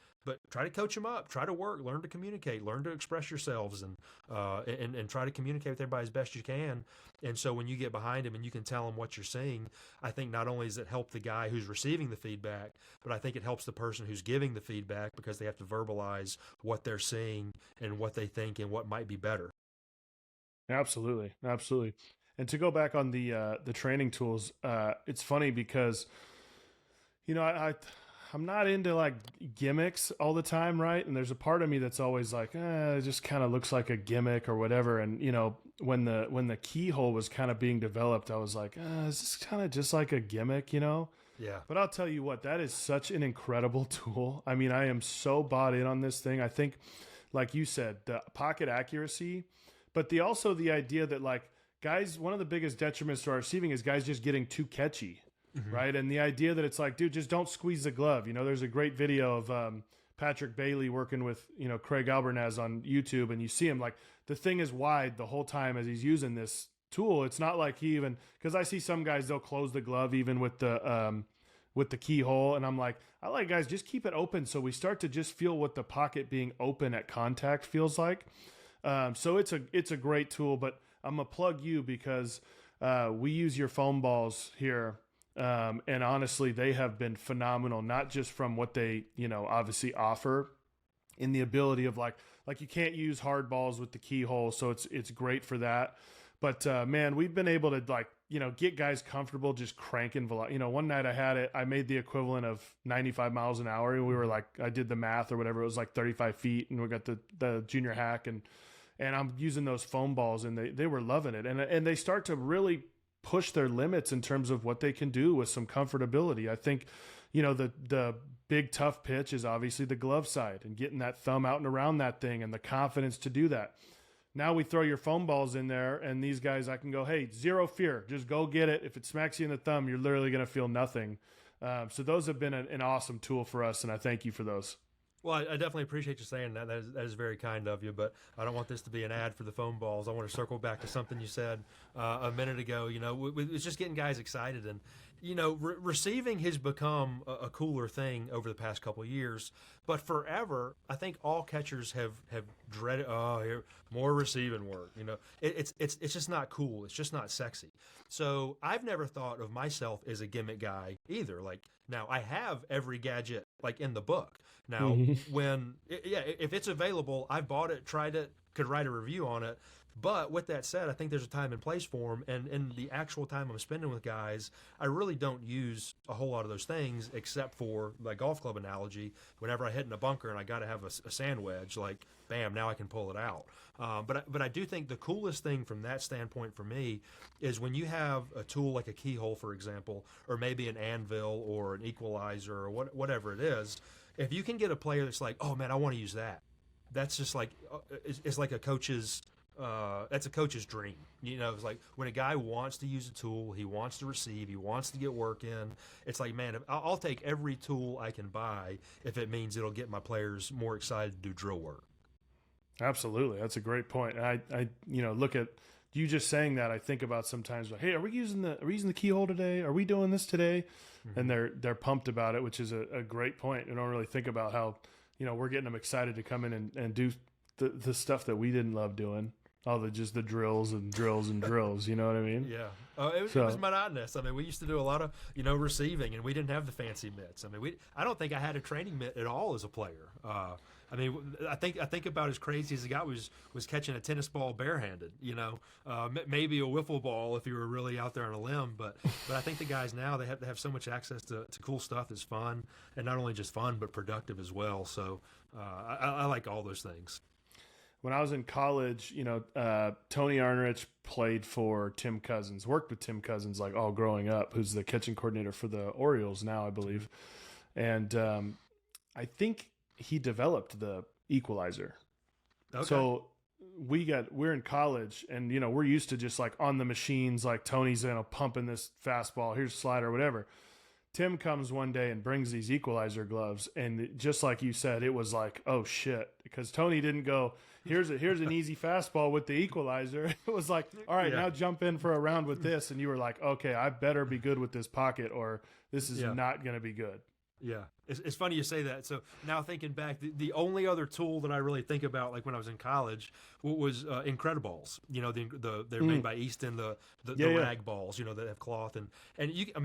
try to coach them up, try to work, learn to communicate, learn to express yourselves, and try to communicate with everybody as best you can. And so when you get behind him and you can tell him what you're seeing, I think not only does it help the guy who's receiving the feedback, but I think it helps the person who's giving the feedback, because they have to verbalize what they're seeing and what they think and what might be better. Absolutely. And to go back on the training tools, it's funny because, I'm not into like gimmicks all the time, right? And there's a part of me that's always like, it just kind of looks like a gimmick or whatever. And when the keyhole was kind of being developed, I was like, is this kind of just like a gimmick, Yeah. But I'll tell you what, that is such an incredible tool. I mean, I am so bought in on this thing. I think, like you said, the pocket accuracy, but also the idea that, like, guys, one of the biggest detriments to our receiving is guys just getting too catchy. Mm-hmm. Right. And the idea that it's like, dude, just don't squeeze the glove. There's a great video of Patrick Bailey working with, Craig Albernaz on YouTube. And you see him, like, the thing is wide the whole time as he's using this tool. It's not like he even, because I see some guys, they'll close the glove even with the keyhole. And I'm like, I like, guys, just keep it open so we start to just feel what the pocket being open at contact feels like. So it's a great tool, but I'm going to plug you because we use your foam balls here. And honestly, they have been phenomenal, not just from what they, obviously offer in the ability of like you can't use hard balls with the keyhole. So it's great for that. But, man, we've been able to get guys comfortable just cranking velocity. One night I made the equivalent of 95 miles an hour. And we were like, I did the math or whatever. It was like 35 feet, and we got the junior hack, and I'm using those foam balls, and they were loving it. And they start to really push their limits in terms of what they can do with some comfortability. I think, the big tough pitch is obviously the glove side and getting that thumb out and around that thing and the confidence to do that. Now we throw your foam balls in there, and these guys, I can go, hey, zero fear, just go get it. If it smacks you in the thumb, you're literally going to feel nothing. So those have been an awesome tool for us, and I thank you for those. Well, I definitely appreciate you saying that. That is very kind of you, but I don't want this to be an ad for the foam balls. I want to circle back to something you said a minute ago. It's just getting guys excited. And, receiving has become a cooler thing over the past couple of years. But forever, I think all catchers have dreaded, here, more receiving work. It's just not cool. It's just not sexy. So I've never thought of myself as a gimmick guy either. Like, now I have every gadget like in the book. Now, if it's available, I've bought it, tried it, could write a review on it. But with that said, I think there's a time and place for them. And in the actual time I'm spending with guys, I really don't use a whole lot of those things except for the golf club analogy. Whenever I hit in a bunker and I got to have a sand wedge, like, bam, now I can pull it out. But I do think the coolest thing from that standpoint for me is when you have a tool like a keyhole, for example, or maybe an anvil or an equalizer or whatever it is, if you can get a player that's like, oh, man, I want to use that. That's just like, it's like a coach's that's a coach's dream. You know, it's like when a guy wants to use a tool, he wants to receive, he wants to get work in. It's like, man, I'll take every tool I can buy if it means it'll get my players more excited to do drill work. Absolutely. That's a great point. I look at you just saying that. I think about sometimes, like, hey, are we using the keyhole today? Are we doing this today? Mm-hmm. And they're pumped about it, which is a great point. I don't really think about how, we're getting them excited to come in and do the stuff that we didn't love doing. All the drills and drills and drills. You know what I mean? Yeah. It was monotonous. I mean, we used to do a lot of, receiving, and we didn't have the fancy mitts. I mean, I don't think I had a training mitt at all as a player. I mean, I think about as crazy as it got was catching a tennis ball barehanded. Maybe a wiffle ball if you were really out there on a limb. But I think the guys now, they have so much access to cool stuff that's fun, and not only just fun but productive as well. So I like all those things. When I was in college, Tony Arnerich played for Tim Cousins, worked with Tim Cousins like all growing up, who's the catching coordinator for the Orioles now, I believe. And I think he developed the equalizer. Okay. So we're in college, and we're used to just like on the machines, like Tony's pumping this fastball, here's slider, whatever. Tim comes one day and brings these equalizer gloves, and just like you said, it was like, oh shit, because Tony didn't go, here's an easy fastball with the equalizer. It was like, all right, now jump in for a round with this, and you were like, okay, I better be good with this pocket, or this is not going to be good. Yeah, it's funny you say that. So now thinking back, the only other tool that I really think about, like when I was in college, was Incrediballs. They're made by Easton, the rag balls, that have cloth, and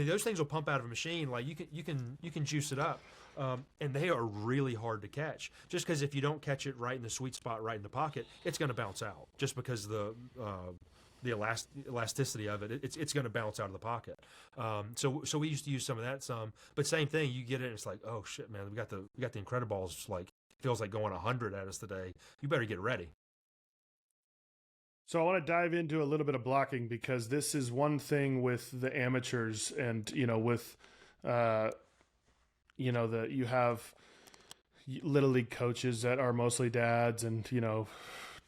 those things will pump out of a machine. Like you can juice it up, and they are really hard to catch. Just because if you don't catch it right in the sweet spot, right in the pocket, it's going to bounce out. Just because the elasticity of it, it's going to bounce out of the pocket. So we used to use some of that but same thing, you get it and it's like, oh shit, man, we got the Incrediballs, like feels like going 100 at us today. You better get ready. So I want to dive into a little bit of blocking, because this is one thing with the amateurs, and with you have little league coaches that are mostly dads, and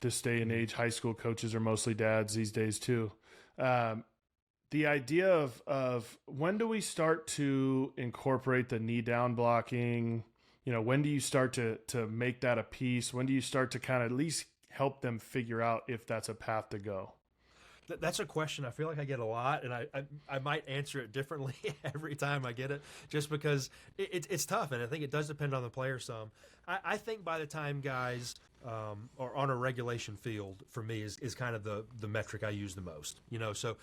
this day and age, high school coaches are mostly dads these days too. The idea of when do we start to incorporate the knee down blocking? When do you start to make that a piece? When do you start to kind of at least help them figure out if that's a path to go? That's a question I feel like I get a lot, and I might answer it differently every time I get it, just because it's tough, and I think it does depend on the player some. I think by the time guys are on a regulation field, for me, is kind of the metric I use the most. So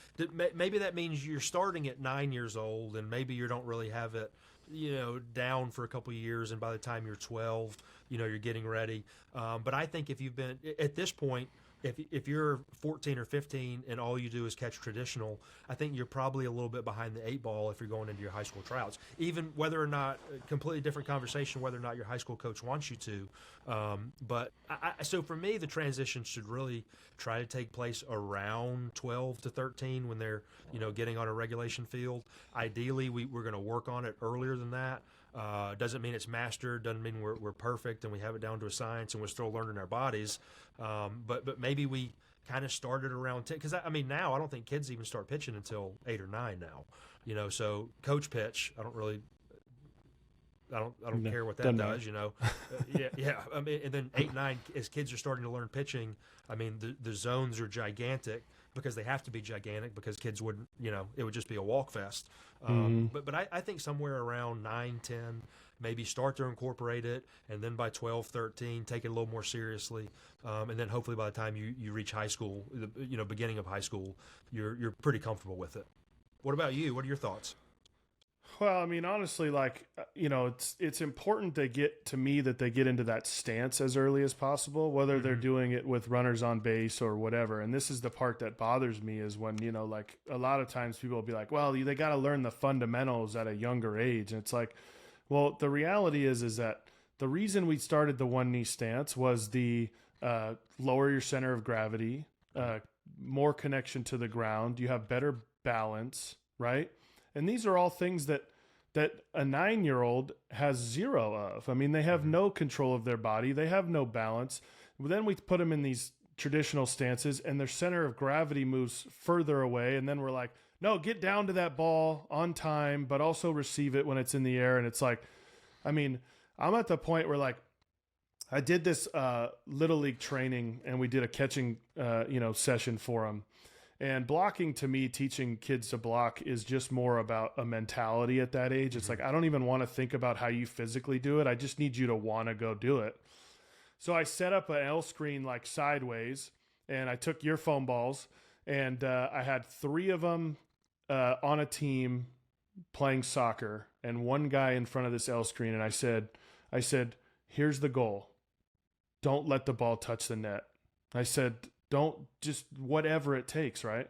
maybe that means you're starting at 9 years old, and maybe you don't really have it down for a couple of years, and by the time you're 12, you're getting ready. But I think if you've been at this point, if you're 14 or 15 and all you do is catch traditional, I think you're probably a little bit behind the 8 ball if you're going into your high school tryouts. Even whether or not, a completely different conversation, whether or not your high school coach wants you to. But so for me, the transition should really try to take place around 12 to 13 when they're getting on a regulation field. Ideally, we're going to work on it earlier than that. Doesn't mean it's mastered, doesn't mean we're perfect and we have it down to a science and we're still learning our bodies. But maybe we kind of started around 10, because now I don't think kids even start pitching until 8 or 9 now. So coach pitch, I don't care what that does, yeah. And then 8, 9, as kids are starting to learn pitching, the zones are gigantic, because they have to be gigantic, because kids wouldn't, it would just be a walk fest. But I think somewhere around 9, 10, maybe start to incorporate it, and then by 12, 13, take it a little more seriously. And then hopefully by the time you reach high school, beginning of high school, you're pretty comfortable with it. What about you? What are your thoughts? Well, honestly, it's important they get into that stance as early as possible, whether they're doing it with runners on base or whatever. And this is the part that bothers me, is when, a lot of times people will be like, well, they got to learn the fundamentals at a younger age. And it's like, well, the reality is that the reason we started the one knee stance was the lower your center of gravity, more connection to the ground. You have better balance, right? And these are all things that a 9-year-old has zero of. They have no control of their body. They have no balance. Then we put them in these traditional stances, and their center of gravity moves further away. And then we're like, no, get down to that ball on time, but also receive it when it's in the air. And it's like, I mean, I'm at the point where like, I did this little league training, and we did a catching, session for them. And blocking, to me, teaching kids to block is just more about a mentality at that age. It's like, I don't even want to think about how you physically do it. I just need you to want to go do it. So I set up an L screen like sideways, and I took your foam balls, and I had 3 of them on a team playing soccer, and one guy in front of this L screen. And I said, here's the goal. Don't let the ball touch the net. I said, don't, just whatever it takes, right?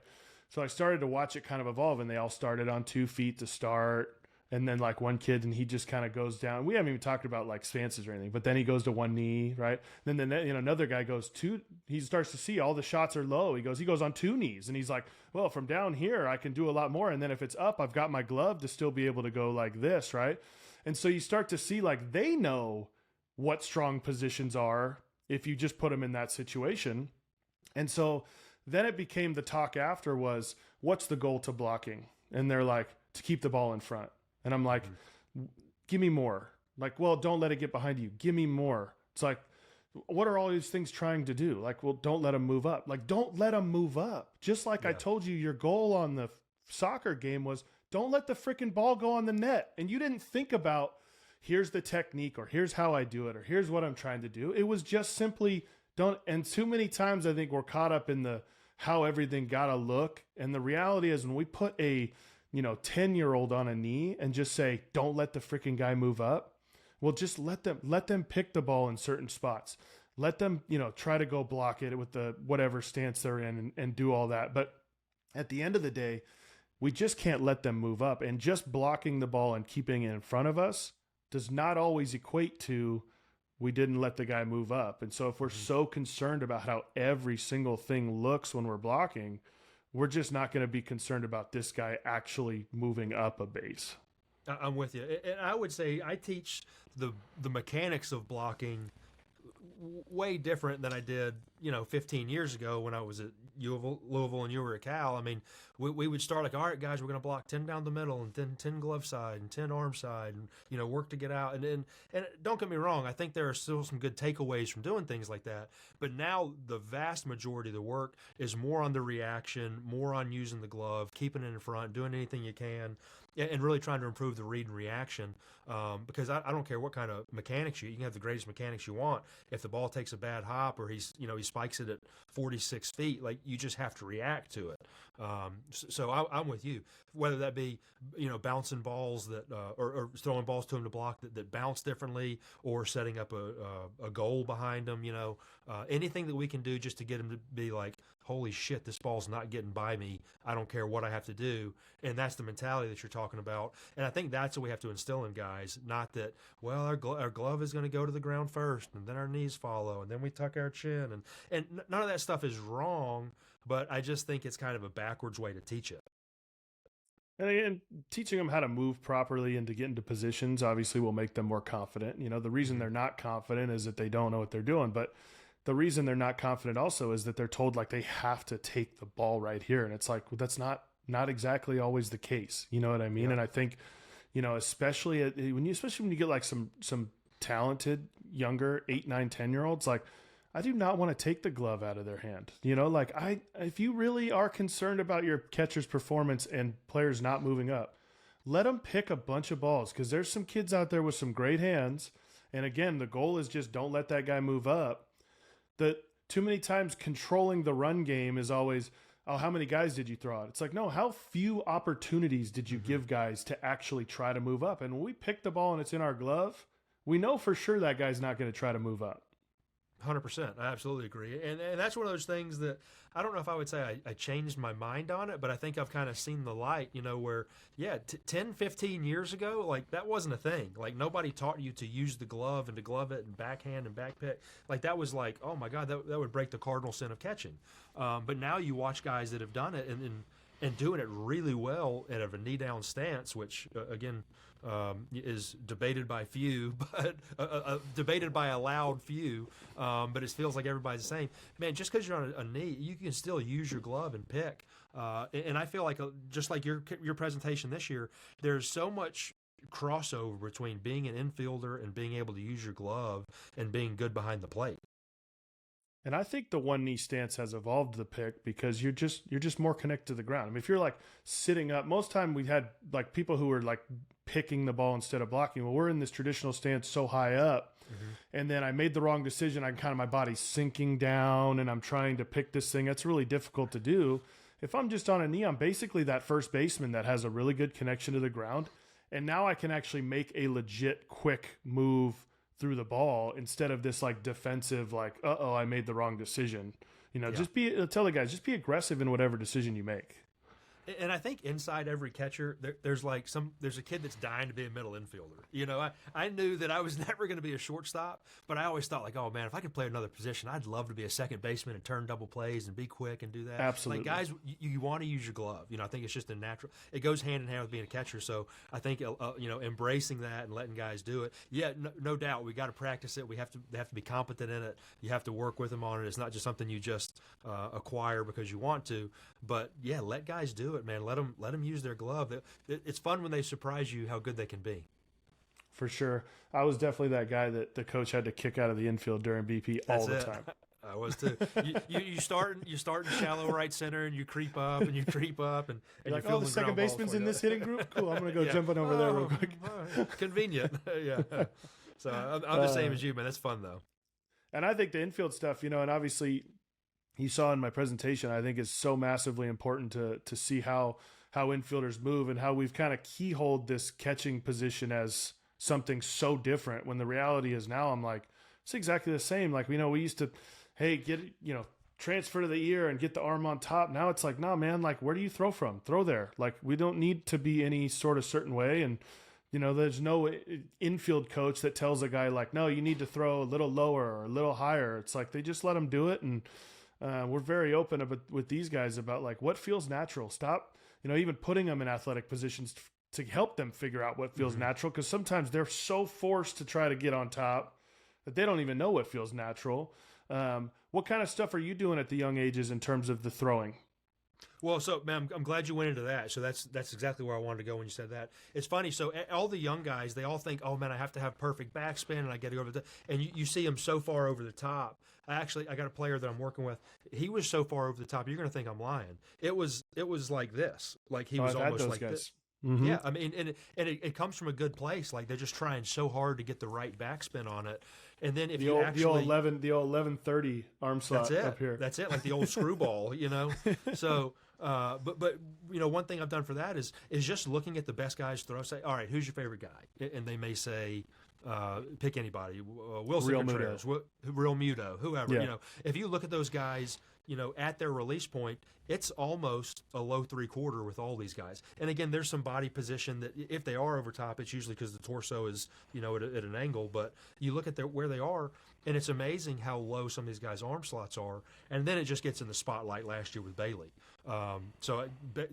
So I started to watch it kind of evolve, and they all started on 2 feet to start. And then like one kid, and he just kind of goes down. We haven't even talked about like stances or anything, but then he goes to 1 knee, right? Then another guy goes he starts to see all the shots are low. He goes on 2 knees, and he's like, well, from down here, I can do a lot more. And then if it's up, I've got my glove to still be able to go like this, right? And so you start to see like they know what strong positions are if you just put them in that situation. And so then it became the talk after was, what's the goal to blocking? And they're like, to keep the ball in front. And I'm like, give me more. Like, well, don't let it get behind you. Give me more. It's like, what are all these things trying to do? Like, well, don't let them move up. Like, don't let them move up. Just like I told you, your goal on the soccer game was, don't let the freaking ball go on the net. And you didn't think about, here's the technique, or here's how I do it, or here's what I'm trying to do. It was just simply don't. And too many times I think we're caught up in the how everything gotta look. And the reality is, when we put a 10-year-old on a knee and just say, don't let the freaking guy move up. Well, just let them pick the ball in certain spots. Let them, try to go block it with the whatever stance they're in, and do all that. But at the end of the day, we just can't let them move up. And just blocking the ball and keeping it in front of us does not always equate to we didn't let the guy move up. And so if we're so concerned about how every single thing looks when we're blocking, we're just not going to be concerned about this guy actually moving up a base. I'm with you. And I would say I teach the mechanics of blocking way different than I did, 15 years ago when I was at Louisville and you were at Cal. I mean, we would start like, all right, guys, we're going to block 10 down the middle, and then 10 glove side and 10 arm side, and, work to get out. And don't get me wrong, I think there are still some good takeaways from doing things like that. But now the vast majority of the work is more on the reaction, more on using the glove, keeping it in front, doing anything you can, and really trying to improve the read and reaction. Because I don't care what kind of mechanics you can have the greatest mechanics you want. If the ball takes a bad hop, or he spikes it at 46 feet, like, you just have to react to it. So I'm with you. Whether that be, bouncing balls that, or throwing balls to him to block that bounce differently, or setting up a goal behind him, anything that we can do just to get him to be like, holy shit, this ball's not getting by me. I don't care what I have to do. And that's the mentality that you're talking about. And I think that's what we have to instill in guys. Not that, well, our glove is going to go to the ground first, and then our knees follow, and then we tuck our chin. And none of that stuff is wrong, but I just think it's kind of a backwards way to teach it. And again, teaching them how to move properly and to get into positions obviously will make them more confident. The reason they're not confident is that they don't know what they're doing. But the reason they're not confident also is that they're told like they have to take the ball right here. And it's like, well, that's not exactly always the case. You know what I mean? Yeah. And I think, especially when you get like some talented younger 8, 9, 10-year-olds, like, I do not want to take the glove out of their hand. If you really are concerned about your catcher's performance and players not moving up, let them pick a bunch of balls, because there's some kids out there with some great hands. And again, the goal is just don't let that guy move up. Too many times controlling the run game is always, oh, how many guys did you throw out? It's like, no, how few opportunities did you give guys to actually try to move up? And when we pick the ball and it's in our glove, we know for sure that guy's not going to try to move up. 100%. I absolutely agree. And that's one of those things that I don't know if I would say I changed my mind on it, but I think I've kind of seen the light, where, 10, 15 years ago, like, that wasn't a thing. Like, nobody taught you to use the glove and to glove it and backhand and backpick. Like, that was like, oh my God, that would break the cardinal sin of catching. But now you watch guys that have done it, and and doing it really well at a knee down stance, which again is debated by few, but debated by a loud few. But it feels like everybody's the same. Man, just because you're on a knee, you can still use your glove and pick. And I feel like just like your presentation this year, there's so much crossover between being an infielder and being able to use your glove and being good behind the plate. And I think the one knee stance has evolved the pick because you're just more connected to the ground. I mean, if you're like sitting up, most time we had like people who were like picking the ball instead of blocking. Well, we're in this traditional stance so high up, and then I made the wrong decision. I kind of, my body's sinking down and I'm trying to pick this thing. That's really difficult to do. If I'm just on a knee, I'm basically that first baseman that has a really good connection to the ground. And now I can actually make a legit quick move through the ball instead of this like defensive, like, I made the wrong decision. Just tell the guys, just be aggressive in whatever decision you make. And I think inside every catcher, there's a kid that's dying to be a middle infielder. I knew that I was never going to be a shortstop, but I always thought like, oh man, if I could play another position, I'd love to be a second baseman and turn double plays and be quick and do that. Absolutely. Like guys, you want to use your glove. I think it's just a natural. It goes hand in hand with being a catcher. So I think embracing that and letting guys do it. Yeah, no doubt, we got to practice it. They have to be competent in it. You have to work with them on it. It's not just something you just acquire because you want to. But yeah, let guys do it, man. Let them use their glove. It's fun when they surprise you how good they can be. For sure. I was definitely that guy that the coach had to kick out of the infield during BP all the time. I was too. You start in shallow right center and you creep up and you're like, the second baseman's in this hitting group? Cool, I'm going to go jumping over there real quick. Convenient. Yeah. So I'm the same as you, man. That's fun though. And I think the infield stuff, and obviously you saw in my presentation, I think is so massively important to see how infielders move and how we've kind of keyholed this catching position as something so different when the reality is now I'm like, it's exactly the same. Like, we used to, hey, get, transfer to the ear and get the arm on top. Now it's like, no, man, like, where do you throw from? Throw there. Like, we don't need to be any sort of certain way. And, there's no infield coach that tells a guy like, no, you need to throw a little lower or a little higher. It's like, they just let them do it. And we're very open with these guys about like what feels natural. Stop, even putting them in athletic positions to help them figure out what feels natural. Because sometimes they're so forced to try to get on top that they don't even know what feels natural. What kind of stuff are you doing at the young ages in terms of the throwing? Well, so man, I'm glad you went into that. So that's exactly where I wanted to go when you said that. It's funny. So all the young guys, they all think, oh man, I have to have perfect backspin and I get to go over the, and you see them so far over the top. I got a player that I'm working with. He was so far over the top. You're going to think I'm lying. It was like this. Like he was almost like guys. This. Mm-hmm. Yeah, I mean, and it comes from a good place. Like they're just trying so hard to get the right backspin on it. And then if the old 1130 arm slot up here. That's it, like the old screwball, So, but one thing I've done for that is just looking at the best guys throw. Say, all right, who's your favorite guy? And they may say, pick anybody, Wilson Contreras, Real Muto, whoever. Yeah. If you look at those guys, at their release point, it's almost a low 3/4 with all these guys. And again, there's some body position that if they are over top, it's usually because the torso is, at an angle. But you look at where they are, and it's amazing how low some of these guys' arm slots are. And then it just gets in the spotlight last year with Bailey.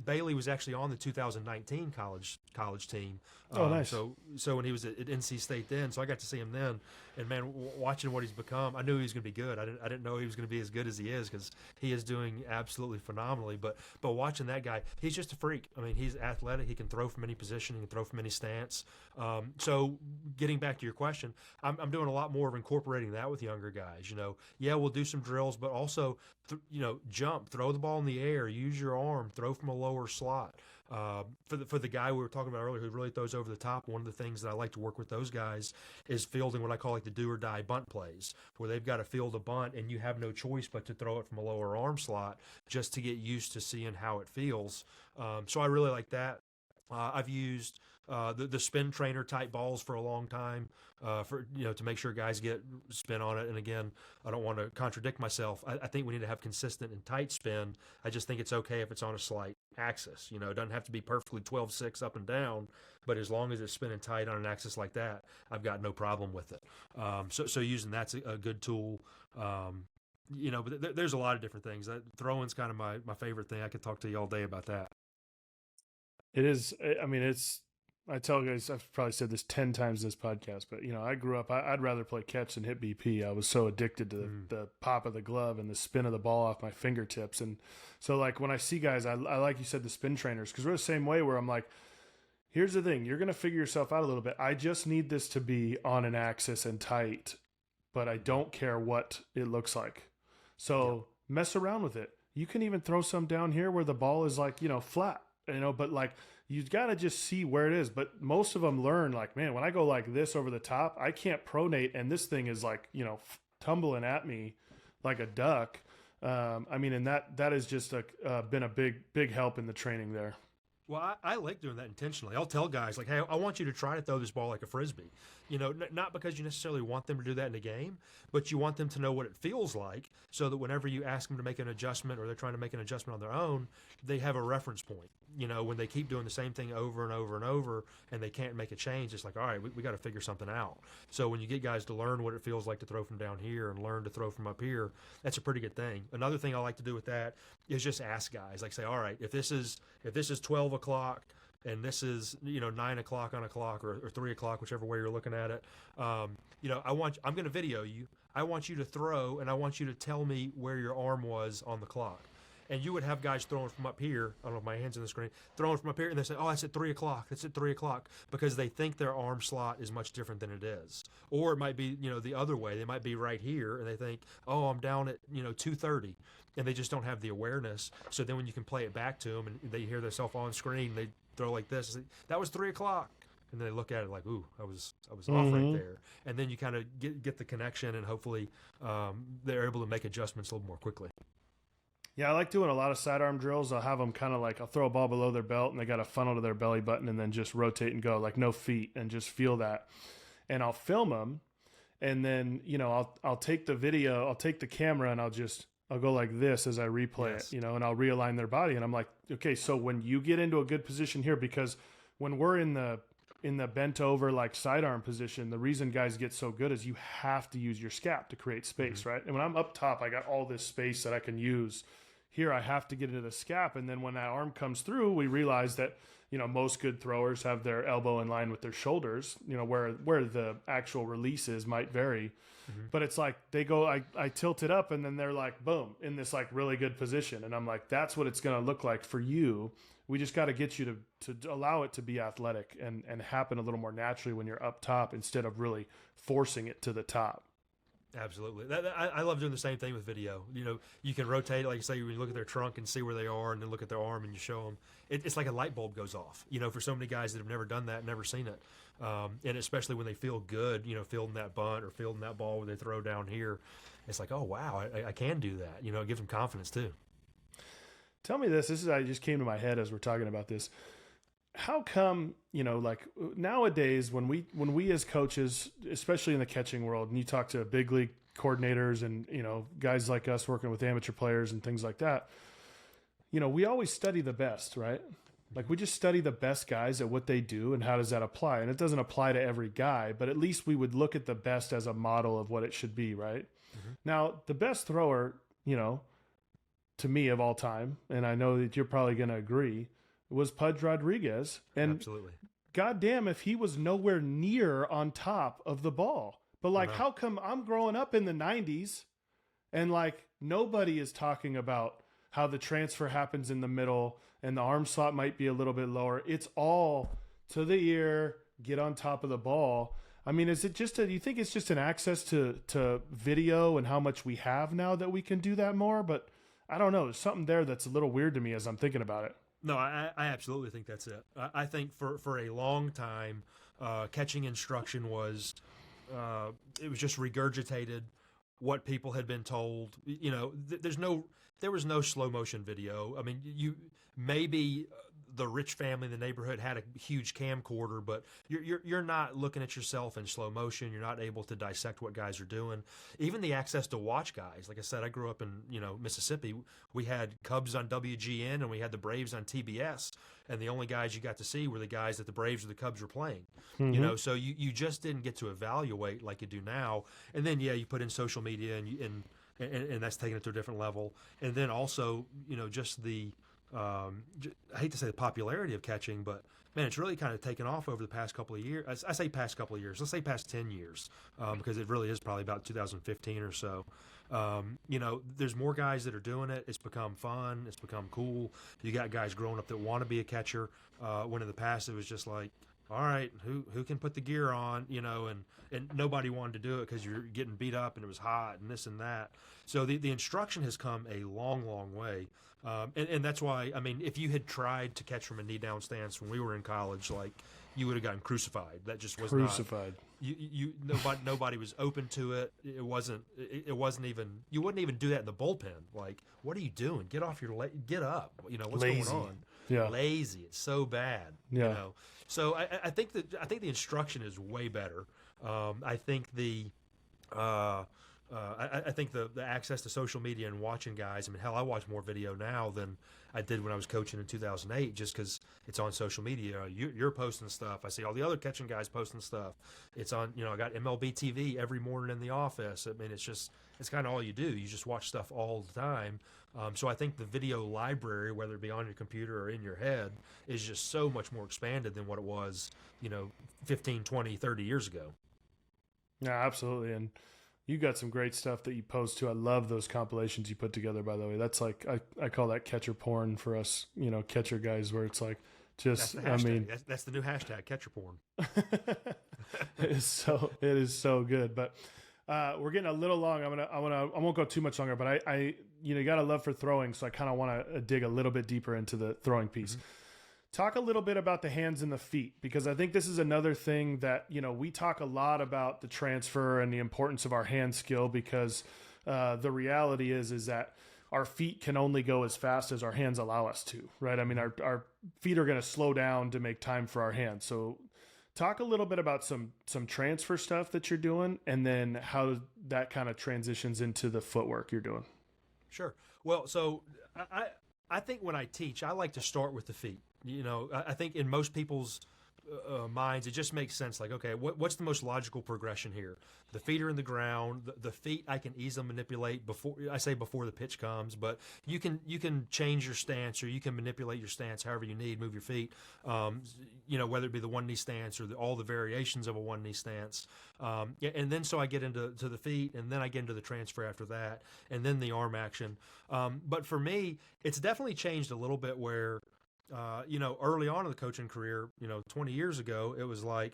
Bailey was actually on the 2019 college team. Oh, nice. So when he was at NC State then, so I got to see him then. And man, watching what he's become, I knew he was going to be good. I didn't know he was going to be as good as he is because he is doing absolutely phenomenally. But watching that guy, he's just a freak. I mean, he's athletic. He can throw from any position. He can throw from any stance. So getting back to your question, I'm doing a lot more of incorporating that with younger guys. We'll do some drills, but also jump, throw the ball in the air, use your arm, throw from a lower slot. For the guy we were talking about earlier who really throws over the top, one of the things that I like to work with those guys is fielding what I call like the do or die bunt plays, where they've got to field a bunt and you have no choice but to throw it from a lower arm slot just to get used to seeing how it feels. So I really like that. I've used the spin trainer type balls for a long time to make sure guys get spin on it. And again, I don't want to contradict myself. I think we need to have consistent and tight spin. I just think it's okay if it's on a slight axis. It doesn't have to be perfectly 12-6 up and down, but as long as it's spinning tight on an axis like that, I've got no problem with it. So using that's a good tool. But there's a lot of different things. Throwing's kind of my favorite thing. I could talk to you all day about that. It is. I mean, I tell guys, I've probably said this 10 times in this podcast, but I grew up, I'd rather play catch than hit BP. I was so addicted to the pop of the glove and the spin of the ball off my fingertips. And so like when I see guys, I like you said, the spin trainers, because we're the same way where I'm like, here's the thing, you're going to figure yourself out a little bit. I just need this to be on an axis and tight, but I don't care what it looks like. So mess around with it. You can even throw some down here where the ball is like, flat, but like, you got to just see where it is. But most of them learn like, man, when I go like this over the top, I can't pronate. And this thing is like, tumbling at me like a duck. I mean, and that has just been a big help in the training there. Well, I like doing that intentionally. I'll tell guys, like, hey, I want you to try to throw this ball like a Frisbee. Not because you necessarily want them to do that in a game, but you want them to know what it feels like so that whenever you ask them to make an adjustment or they're trying to make an adjustment on their own, they have a reference point. When they keep doing the same thing over and over and over and they can't make a change, it's like, all right, we got to figure something out. So when you get guys to learn what it feels like to throw from down here and learn to throw from up here, that's a pretty good thing. Another thing I like to do with that is just ask guys, like say, all right, if this is 12 o'clock, and this is 9 o'clock on a clock or 3 o'clock, whichever way you're looking at it. I'm going to video you. I want you to throw, and I want you to tell me where your arm was on the clock. And you would have guys throwing from up here. I don't know if my hand's on the screen. Throwing from up here, and they say, "Oh, that's at 3 o'clock. That's at 3 o'clock," because they think their arm slot is much different than it is. Or it might be the other way. They might be right here, and they think, "Oh, I'm down at 2:30," and they just don't have the awareness. So then when you can play it back to them, and they hear themselves on screen, they throw like this. That was 3 o'clock, and then they look at it like, "Ooh, I was off right there." And then you kind of get the connection, and hopefully they're able to make adjustments a little more quickly. Yeah, I like doing a lot of sidearm drills. I'll have them kind of like, I'll throw a ball below their belt and they got a funnel to their belly button and then just rotate and go, like no feet, and just feel that. And I'll film them, and then, I'll take the video, I'll take the camera, and I'll go like this as I replay it, and I'll realign their body. And I'm like, okay, so when you get into a good position here, because when we're in the bent over like sidearm position, the reason guys get so good is you have to use your scap to create space, right? And when I'm up top, I got all this space that I can use. Here, I have to get into the scap. And then when that arm comes through, we realize that, most good throwers have their elbow in line with their shoulders, where the actual releases might vary. But it's like they go, I tilt it up, and then they're like, boom, in this like really good position. And I'm like, that's what it's going to look like for you. We just got to get you to allow it to be athletic and happen a little more naturally when you're up top instead of really forcing it to the top. Absolutely. I love doing the same thing with video. You can rotate, like you say, when you look at their trunk and see where they are, and then look at their arm and you show them. It's like a light bulb goes off, for so many guys that have never done that, never seen it. And especially when they feel good, fielding that bunt or fielding that ball where they throw down here. It's like, oh, wow, I can do that. It gives them confidence too. Tell me this. I just came to my head as we're talking about this. How come, like nowadays when we as coaches, especially in the catching world, and you talk to big league coordinators and, guys like us working with amateur players and things like that, we always study the best, right? Like we just study the best guys at what they do and how does that apply? And it doesn't apply to every guy, but at least we would look at the best as a model of what it should be, right? Now, the best thrower, to me of all time, and I know that you're probably going to agree, was Pudge Rodriguez. And absolutely, goddamn if he was nowhere near on top of the ball. But like, how come I'm growing up in the 90s and like nobody is talking about how the transfer happens in the middle and the arm slot might be a little bit lower. It's all to the ear, get on top of the ball. I mean, is it just do you think it's just an access to video and how much we have now that we can do that more? But I don't know. There's something there that's a little weird to me as I'm thinking about it. No, I absolutely think that's it. I think for a long time, catching instruction was it was just regurgitated what people had been told. There was no slow motion video. I mean, maybe the rich family in the neighborhood had a huge camcorder, but you're not looking at yourself in slow motion. You're not able to dissect what guys are doing. Even the access to watch guys. Like I said, I grew up in Mississippi. We had Cubs on WGN and we had the Braves on TBS, and the only guys you got to see were the guys that the Braves or the Cubs were playing. So you just didn't get to evaluate like you do now. And then you put in social media and that's taking it to a different level. And then also just the I hate to say the popularity of catching, but man, it's really kind of taken off over the past couple of years. I say past couple of years. Let's say past 10 years, because it really is probably about 2015 or so. There's more guys that are doing it. It's become fun. It's become cool. You got guys growing up that want to be a catcher. When in the past it was just like, all right, who can put the gear on, and nobody wanted to do it because you're getting beat up and it was hot and this and that. So the instruction has come a long, long way. And that's why, I mean, if you had tried to catch from a knee down stance when we were in college, like, you would have gotten crucified. That just was Crucified. Nobody was open to it. It wasn't even, you wouldn't even do that in the bullpen. Like, what are you doing? Get off your get up. What's Lazy. going on? Yeah. Lazy. It's so bad. Yeah. So I think the instruction is way better. I think I think the access to social media and watching guys. I mean, hell, I watch more video now than I did when I was coaching in 2008, just because it's on social media. You're posting stuff. I see all the other catching guys posting stuff. It's on. I got MLB TV every morning in the office. I mean, it's kind of all you do. You just watch stuff all the time. So I think the video library, whether it be on your computer or in your head, is just so much more expanded than what it was, 15, 20, 30 years ago. Yeah, absolutely. And you got some great stuff that you post too. I love those compilations you put together, by the way. That's like, I call that catcher porn for us, catcher guys, where it's like, just, That's that's the new hashtag, catcher porn. it is so good. But we're getting a little long. I won't go too much longer, but I you got a love for throwing, so I kind of want to dig a little bit deeper into the throwing piece. Mm-hmm. Talk a little bit about the hands and the feet, because I think this is another thing that, we talk a lot about the transfer and the importance of our hand skill, because the reality is that our feet can only go as fast as our hands allow us to, right? I mean, our feet are going to slow down to make time for our hands. So talk a little bit about some transfer stuff that you're doing, and then how that kind of transitions into the footwork you're doing. Sure. Well, so I think when I teach, I like to start with the feet. I think in most people's minds, it just makes sense. Like, okay, what's the most logical progression here? The feet are in the ground. The feet I can easily manipulate before the pitch comes, but you can change your stance, or you can manipulate your stance however you need, move your feet, whether it be the one knee stance or all the variations of a one knee stance. And then so I get into the feet, and then I get into the transfer after that, and then the arm action. But for me, it's definitely changed a little bit where, early on in the coaching career, 20 years ago, it was like,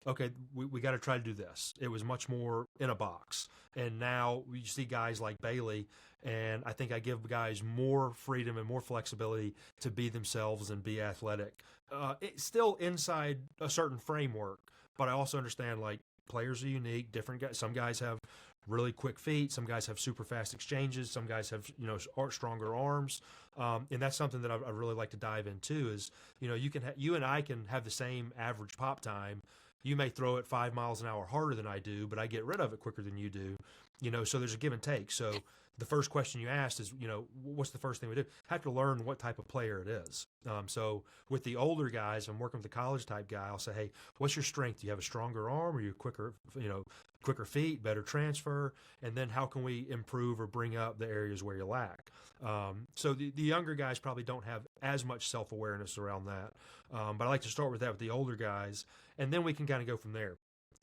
okay, we got to try to do this. It was much more in a box. And now you see guys like Bailey, and I think I give guys more freedom and more flexibility to be themselves and be athletic. It's still inside a certain framework, but I also understand, like, players are unique, different guys. Some guys have really quick feet. Some guys have super fast exchanges. Some guys have, stronger arms. And that's something that I really like to dive into is, you and I can have the same average pop time. You may throw it 5 miles an hour harder than I do, but I get rid of it quicker than you do, so there's a give and take. So the first question you asked is, what's the first thing we do? Have to learn what type of player it is. So with the older guys, I'm working with the college type guy. I'll say, hey, what's your strength? Do you have a stronger arm? Are you quicker feet, better transfer? And then how can we improve or bring up the areas where you lack? So the younger guys probably don't have as much self-awareness around that. But I like to start with that with the older guys, and then we can kind of go from there.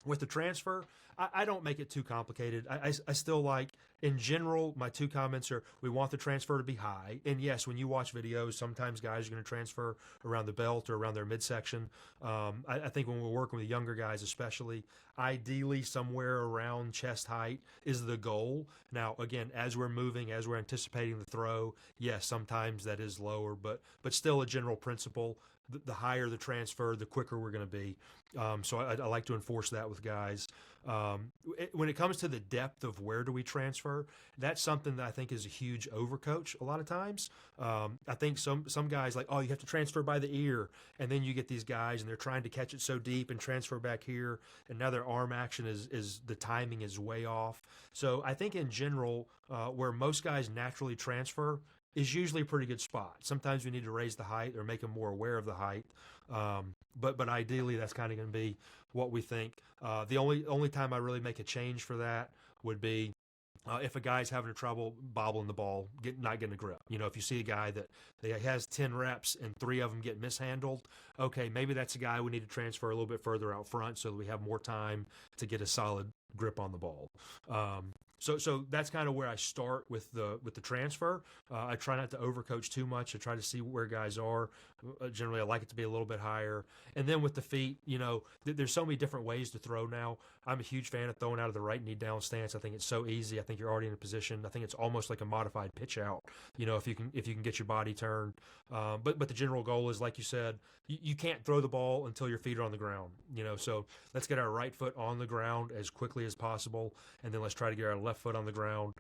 With the transfer, I don't make it too complicated. I still like, in general, my two comments are, we want the transfer to be high. And yes, when you watch videos, sometimes guys are going to transfer around the belt or around their midsection. I think when we're working with the younger guys especially, ideally somewhere around chest height is the goal. Now, again, as we're moving, as we're anticipating the throw, yes, sometimes that is lower, but still a general principle. The higher the transfer, the quicker we're going to be. So I like to enforce that with guys. When it comes to the depth of where do we transfer, that's something that I think is a huge overcoach a lot of times. I think some guys like, oh, you have to transfer by the ear, and then you get these guys and they're trying to catch it so deep and transfer back here, and now their arm action is the timing is way off. So I think in general, where most guys naturally transfer is usually a pretty good spot. Sometimes we need to raise the height or make them more aware of the height. But ideally, that's kind of going to be what we think. The only time I really make a change for that would be if a guy's having trouble bobbling the ball, not getting a grip. If you see a guy that has 10 reps and 3 of them get mishandled, okay, maybe that's a guy we need to transfer a little bit further out front so that we have more time to get a solid grip on the ball. So that's kind of where I start with the transfer. I try not to overcoach too much. I try to see where guys are. Generally, I like it to be a little bit higher. And then with the feet, there's so many different ways to throw now. I'm a huge fan of throwing out of the right knee down stance. I think it's so easy. I think you're already in a position. I think it's almost like a modified pitch out. If you can get your body turned. But the general goal is, like you said, you can't throw the ball until your feet are on the ground. So let's get our right foot on the ground as quickly as possible, and then let's try to get our left foot on the ground.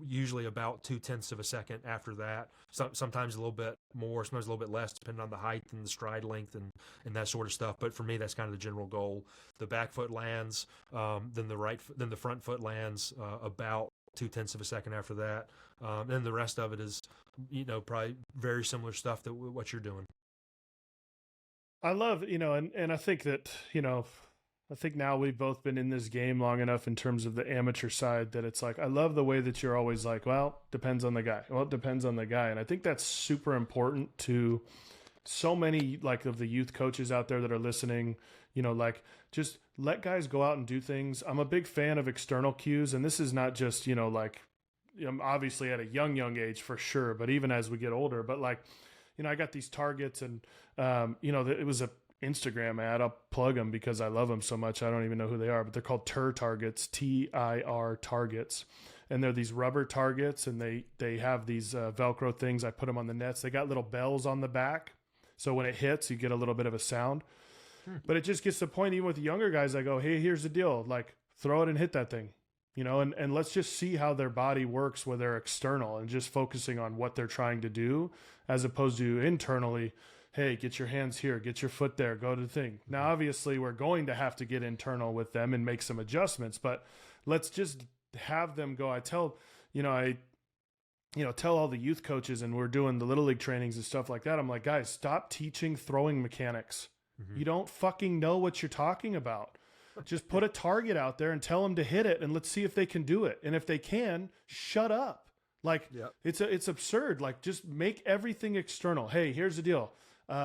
Usually about 0.2 of a second after that. Sometimes a little bit more, sometimes a little bit less, depending on the height and the stride length and that sort of stuff. But for me, that's kind of the general goal. The back foot lands, then the front foot lands about 0.2 of a second after that. Then the rest of it is, probably very similar stuff to what you're doing. I love, and I think that, I think now we've both been in this game long enough in terms of the amateur side that it's like, I love the way that you're always like, well, depends on the guy. Well, it depends on the guy. And I think that's super important to so many like of the youth coaches out there that are listening, like just let guys go out and do things. I'm a big fan of external cues. And this is not just, like I'm obviously at a young age for sure, but even as we get older, but like, I got these targets and, it was a Instagram ad. I'll plug them because I love them so much. I don't even know who they are, but they're called TIR targets, TIR targets. And they're these rubber targets and they have these Velcro things. I put them on the nets. They got little bells on the back. So when it hits, you get a little bit of a sound, but it just gets to the point, even with the younger guys, I go, hey, here's the deal. Like throw it and hit that thing, and let's just see how their body works when they're external and just focusing on what they're trying to do as opposed to internally. Hey, get your hands here, get your foot there, go to the thing. Now, obviously, we're going to have to get internal with them and make some adjustments, but let's just have them go. I tell, tell all the youth coaches, and we're doing the Little League trainings and stuff like that. I'm like, guys, stop teaching throwing mechanics. You don't fucking know what you're talking about. Just put a target out there and tell them to hit it, and let's see if they can do it. And if they can, shut up. Like, it's absurd. Like, just make everything external. Hey, here's the deal.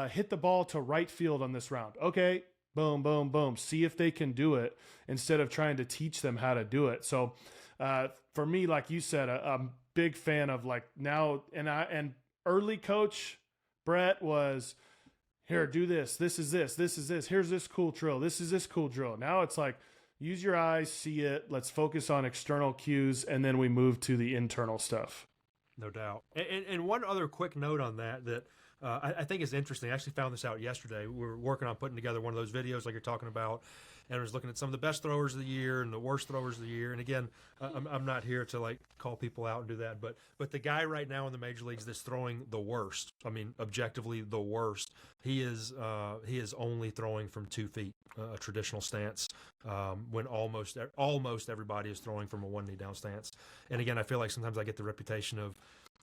Hit the ball to right field on this round. Okay, boom, boom, boom. See if they can do it instead of trying to teach them how to do it. So for me, like you said, I'm a big fan of like now, and early coach Brett was, here, do this. This is this. This is this. Here's this cool drill. This is this cool drill. Now it's like, use your eyes, see it. Let's focus on external cues, and then we move to the internal stuff. No doubt. And one other quick note on that I think is interesting. I actually found this out yesterday. We were working on putting together one of those videos like you're talking about, and I was looking at some of the best throwers of the year and the worst throwers of the year. And again, I'm not here to like call people out and do that, but the guy right now in the major leagues that's throwing the worst, I mean, objectively the worst, he is only throwing from 2 feet, a traditional stance, when almost everybody is throwing from a 1 knee down stance. And again, I feel like sometimes I get the reputation of,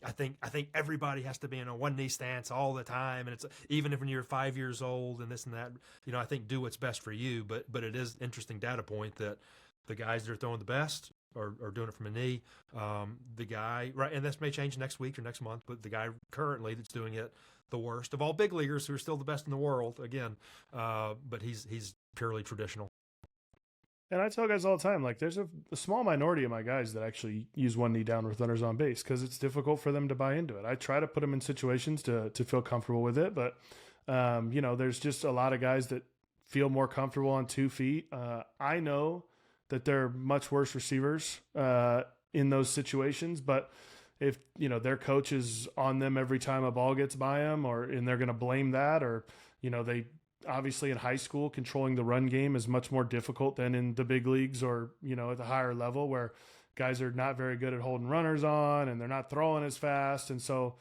I think everybody has to be in a 1 knee stance all the time, and it's even if when you're 5 years old and this and that. I think do what's best for you, but it is interesting data point that the guys that are throwing the best are doing it from a knee. The guy, right, and this may change next week or next month, but the guy currently that's doing it the worst of all big leaguers who are still the best in the world again, but he's purely traditional. And I tell guys all the time, like there's a small minority of my guys that actually use 1 knee down with runners on base because it's difficult for them to buy into it. I try to put them in situations to feel comfortable with it, but there's just a lot of guys that feel more comfortable on 2 feet. I know that they're much worse receivers in those situations, but if their coach is on them every time a ball gets by them, and they're going to blame that, or they. Obviously in high school, controlling the run game is much more difficult than in the big leagues or, at the higher level where guys are not very good at holding runners on and they're not throwing as fast. And so,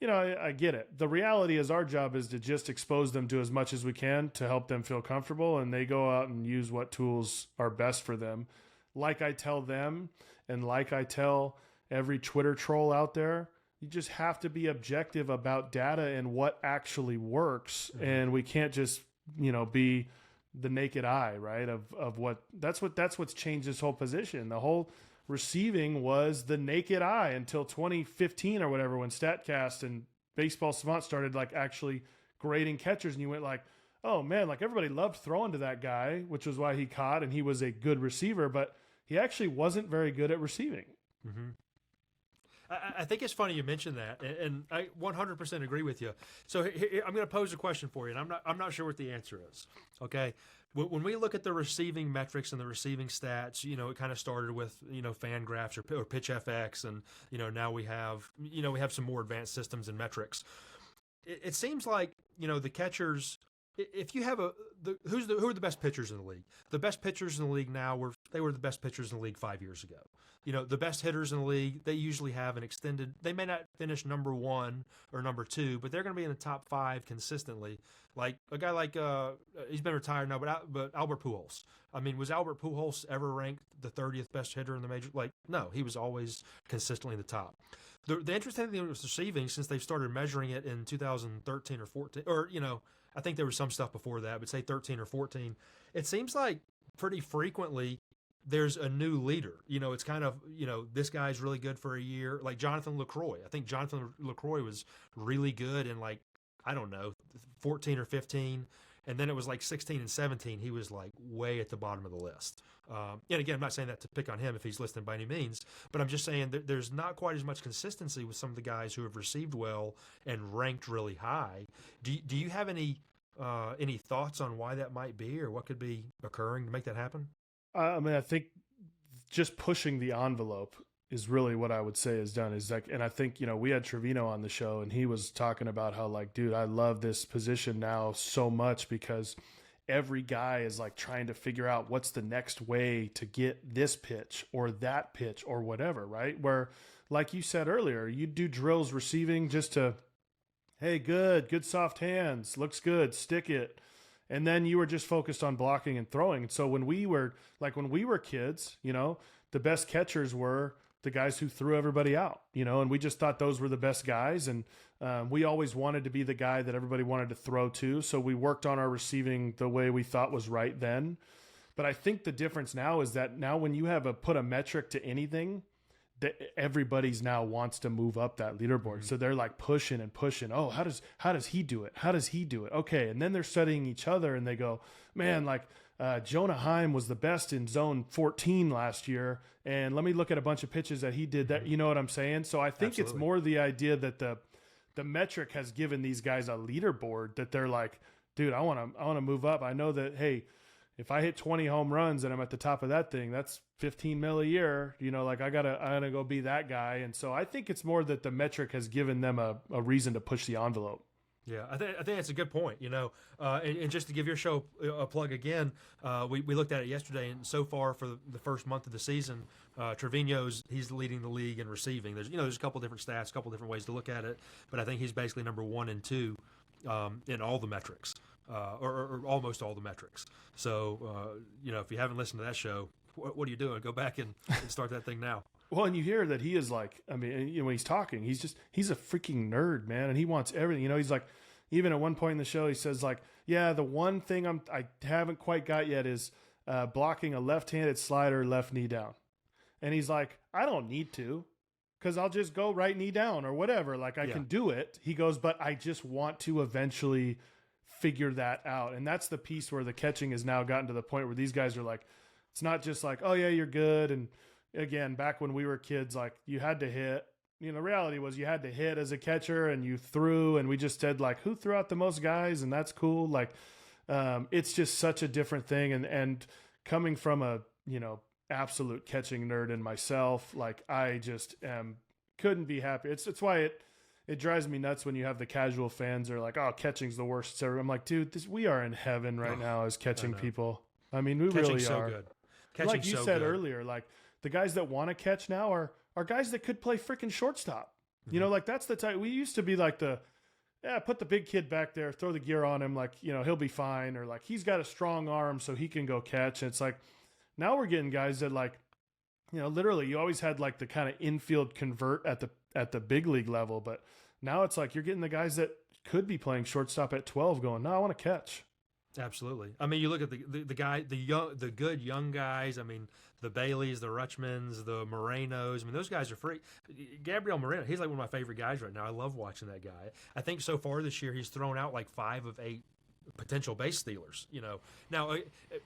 I get it. The reality is our job is to just expose them to as much as we can to help them feel comfortable, and they go out and use what tools are best for them. Like I tell them, and like I tell every Twitter troll out there, you just have to be objective about data and what actually works. Mm-hmm. And we can't just, be the naked eye, right? Of what's changed this whole position. The whole receiving was the naked eye until 2015 or whatever, when StatCast and Baseball Savant started like actually grading catchers, and you went like, oh man, like everybody loved throwing to that guy, which was why he caught, and he was a good receiver, but he actually wasn't very good at receiving. Mm-hmm. I think it's funny you mentioned that, and I 100% agree with you. So I'm going to pose a question for you, and I'm not sure what the answer is. Okay, when we look at the receiving metrics and the receiving stats, it kind of started with fan graphs or pitch FX, and now we have some more advanced systems and metrics. It seems like the catchers. If you have who are the best pitchers in the league? The best pitchers in the league now were the best pitchers in the league 5 years ago. The best hitters in the league, they usually have an extended. They may not finish number 1 or number 2, but they're going to be in the top 5 consistently. Like a guy like he's been retired now, but Albert Pujols. I mean, was Albert Pujols ever ranked the 30th best hitter in the major? Like, no, he was always consistently in the top. The interesting thing was receiving, since they've started measuring it in 2013 or 14, or I think there was some stuff before that, but say 13 or 14. It seems like pretty frequently there's a new leader. It's kind of, this guy's really good for a year. Like Jonathan LaCroix. I think Jonathan LaCroix was really good in 14 or 15. And then it was like 16 and 17. He was like way at the bottom of the list. And again, I'm not saying that to pick on him if he's listening by any means, but I'm just saying that there's not quite as much consistency with some of the guys who have received well and ranked really high. Do you have any thoughts on why that might be, or what could be occurring to make that happen? I think just pushing the envelope is really what I would say is done. Is like, and I think, we had Trevino on the show, and he was talking about how like, dude, I love this position now so much because every guy is like trying to figure out what's the next way to get this pitch or that pitch or whatever, right? Where, like you said earlier, you do drills receiving just to, hey, good soft hands, looks good, stick it. And then you were just focused on blocking and throwing. And so when we were kids, the best catchers were the guys who threw everybody out, and we just thought those were the best guys. And we always wanted to be the guy that everybody wanted to throw to. So we worked on our receiving the way we thought was right then. But I think the difference now is that now when you have put a metric to anything, that everybody's now wants to move up that leaderboard. Mm-hmm. So they're like pushing and pushing. Oh, how does he do it? How does he do it? Okay. And then they're studying each other and they go, man, like Jonah Heim was the best in zone 14 last year. And let me look at a bunch of pitches that he did that. You know what I'm saying? So I think Absolutely. It's more the idea that the metric has given these guys a leaderboard that they're like, dude, I want to move up. I know that, hey, if I hit 20 home runs and I'm at the top of that thing, that's 15 mil a year, like I gotta go be that guy. And so I think it's more that the metric has given them a reason to push the envelope. Yeah, I think that's a good point. And just to give your show a plug again, we looked at it yesterday, and so far for the first month of the season, he's leading the league in receiving. There's a couple different stats, a couple different ways to look at it, but I think he's basically number 1 and 2 in all the metrics. Or almost all the metrics. So, if you haven't listened to that show, what are you doing? Go back and start that thing now. Well, and you hear that he is like, when he's talking, he's a freaking nerd, man. And he wants everything, he's like, even at one point in the show, he says like, yeah, the one thing I haven't quite got yet is blocking a left-handed slider, left knee down. And he's like, I don't need to, because I'll just go right knee down or whatever. Like I can do it. He goes, but I just want to eventually figure that out. And that's the piece where the catching has now gotten to the point where these guys are like, it's not just like, oh yeah, you're good. And again, back when we were kids, like you had to hit, the reality was you had to hit as a catcher and you threw, and we just said like, who threw out the most guys? And that's cool. Like, it's just such a different thing. And coming from a, absolute catching nerd in myself, like I just couldn't be happy. It's why it drives me nuts when you have the casual fans are like, oh, catching's the worst ever. I'm like, dude, we are in heaven right now as catching people. I mean, we really so are. Good. Like you said earlier, like the guys that want to catch now are guys that could play freaking shortstop. Mm-hmm. Like that's the type. We used to be like put the big kid back there, throw the gear on him, like, he'll be fine. Or like, he's got a strong arm so he can go catch. And it's like, now we're getting guys that like, literally you always had like the kind of infield convert at the big league level. But now it's like, you're getting the guys that could be playing shortstop at 12 going, no, I want to catch. Absolutely. I mean, you look at the good young guys. I mean, the Baileys, the Rutschmans, the Morenos. I mean, those guys are free. Gabriel Moreno, he's like one of my favorite guys right now. I love watching that guy. I think so far this year he's thrown out like 5 of 8 potential base stealers. Now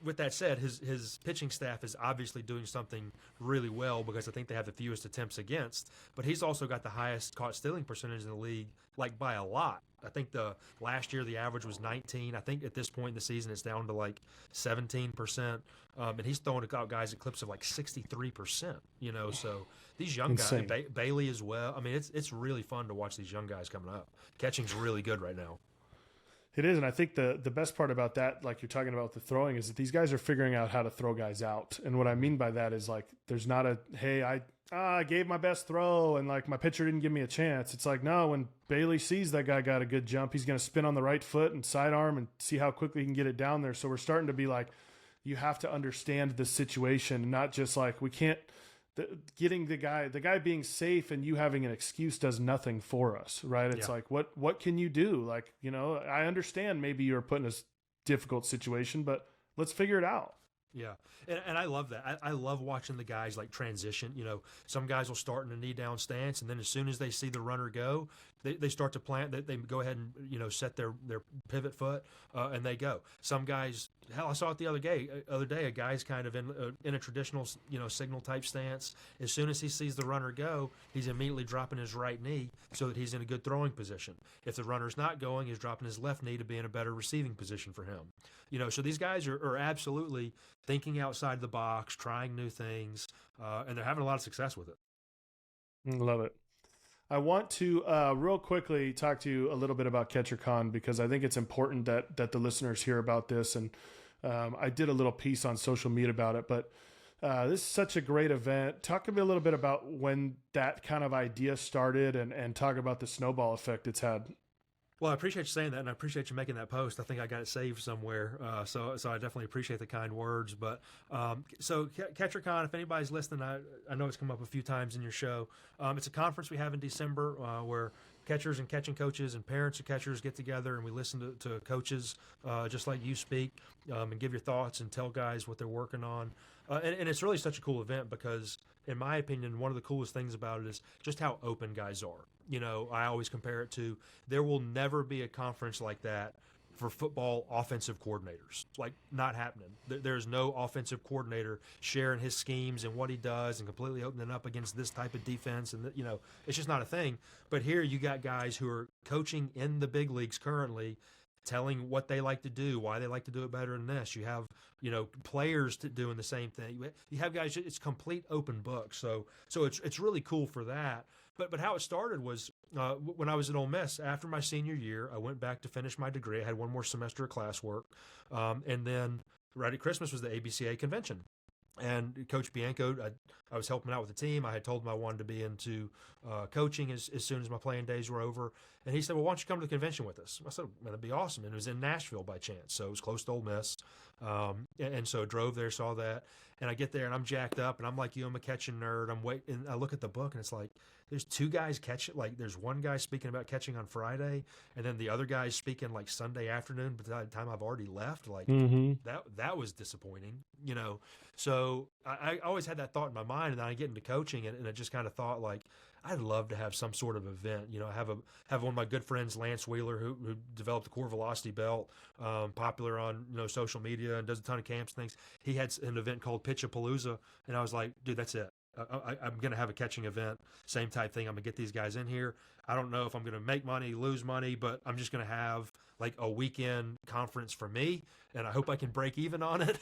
with that said, his pitching staff is obviously doing something really well because I think they have the fewest attempts against. But he's also got the highest caught stealing percentage in the league, like by a lot. I think the last year the average was 19. I think at this point in the season it's down to like 17%. And he's throwing out guys at clips of like 63%. So these young Insane. guys, Bailey as well. I mean, it's really fun to watch these young guys coming up. Catching's really good right now. It is, and I think the best part about that, like you're talking about the throwing, is that these guys are figuring out how to throw guys out. And what I mean by that is like there's not a, hey, I gave my best throw and like my pitcher didn't give me a chance. It's like, no, when Bailey sees that guy got a good jump, he's going to spin on the right foot and sidearm and see how quickly he can get it down there. So we're starting to be like, you have to understand the situation, not just like we can't. Getting the guy being safe and you having an excuse does nothing for us, right? It's like, what can you do? Like, I understand maybe you're put in a difficult situation, but let's figure it out. Yeah, and I love that. I love watching the guys like transition. Some guys will start in a knee down stance, and then as soon as they see the runner go, they start to plant. They go ahead and set their pivot foot, and they go. Some guys, hell, I saw it the other day. A guy's kind of in a traditional signal type stance. As soon as he sees the runner go, he's immediately dropping his right knee so that he's in a good throwing position. If the runner's not going, he's dropping his left knee to be in a better receiving position for him. So these guys are absolutely thinking outside the box, trying new things, and they're having a lot of success with it. Love it. I want to real quickly talk to you a little bit about CatcherCon because I think it's important that the listeners hear about this. And I did a little piece on social media about it, but this is such a great event. Talk to me a little bit about when that kind of idea started and talk about the snowball effect it's had. Well, I appreciate you saying that, and I appreciate you making that post. I think I got it saved somewhere, so I definitely appreciate the kind words. But so CatcherCon, if anybody's listening, I know it's come up a few times in your show. It's a conference we have in December where catchers and catching coaches and parents of catchers get together, and we listen to coaches just like you speak and give your thoughts and tell guys what they're working on. And it's really such a cool event because, in my opinion, one of the coolest things about it is just how open guys are. I always compare it to there will never be a conference like that for football offensive coordinators. Like, not happening. There's no offensive coordinator sharing his schemes and what he does and completely opening up against this type of defense. And, it's just not a thing. But here you got guys who are coaching in the big leagues currently, telling what they like to do, why they like to do it better than this. You have, players doing the same thing. You have guys, it's complete open book. So it's really cool for that. But how it started was when I was at Ole Miss. After my senior year, I went back to finish my degree. I had one more semester of classwork. And then right at Christmas was the ABCA convention. And Coach Bianco, I was helping out with the team. I had told him I wanted to be into coaching as soon as my playing days were over. And he said, well, why don't you come to the convention with us? I said, man, that'd be awesome. And it was in Nashville by chance. So it was close to Ole Miss. And so I drove there, saw that. And I get there and I'm jacked up and I'm like you, I'm a catching nerd. I'm waiting. And I look at the book and it's like, there's 2 guys catching. Like there's one guy speaking about catching on Friday. And then the other guy speaking like Sunday afternoon. But by the time I've already left, like that was disappointing, So I always had that thought in my mind. And then I get into coaching and I just kind of thought like, I'd love to have some sort of event. I have one of my good friends, Lance Wheeler, who developed the Core Velocity Belt, popular on social media and does a ton of camps and things. He had an event called Pitchapalooza, and I was like, dude, that's it. I'm going to have a catching event, same type thing. I'm going to get these guys in here. I don't know if I'm going to make money, lose money, but I'm just going to have like a weekend conference for me, and I hope I can break even on it,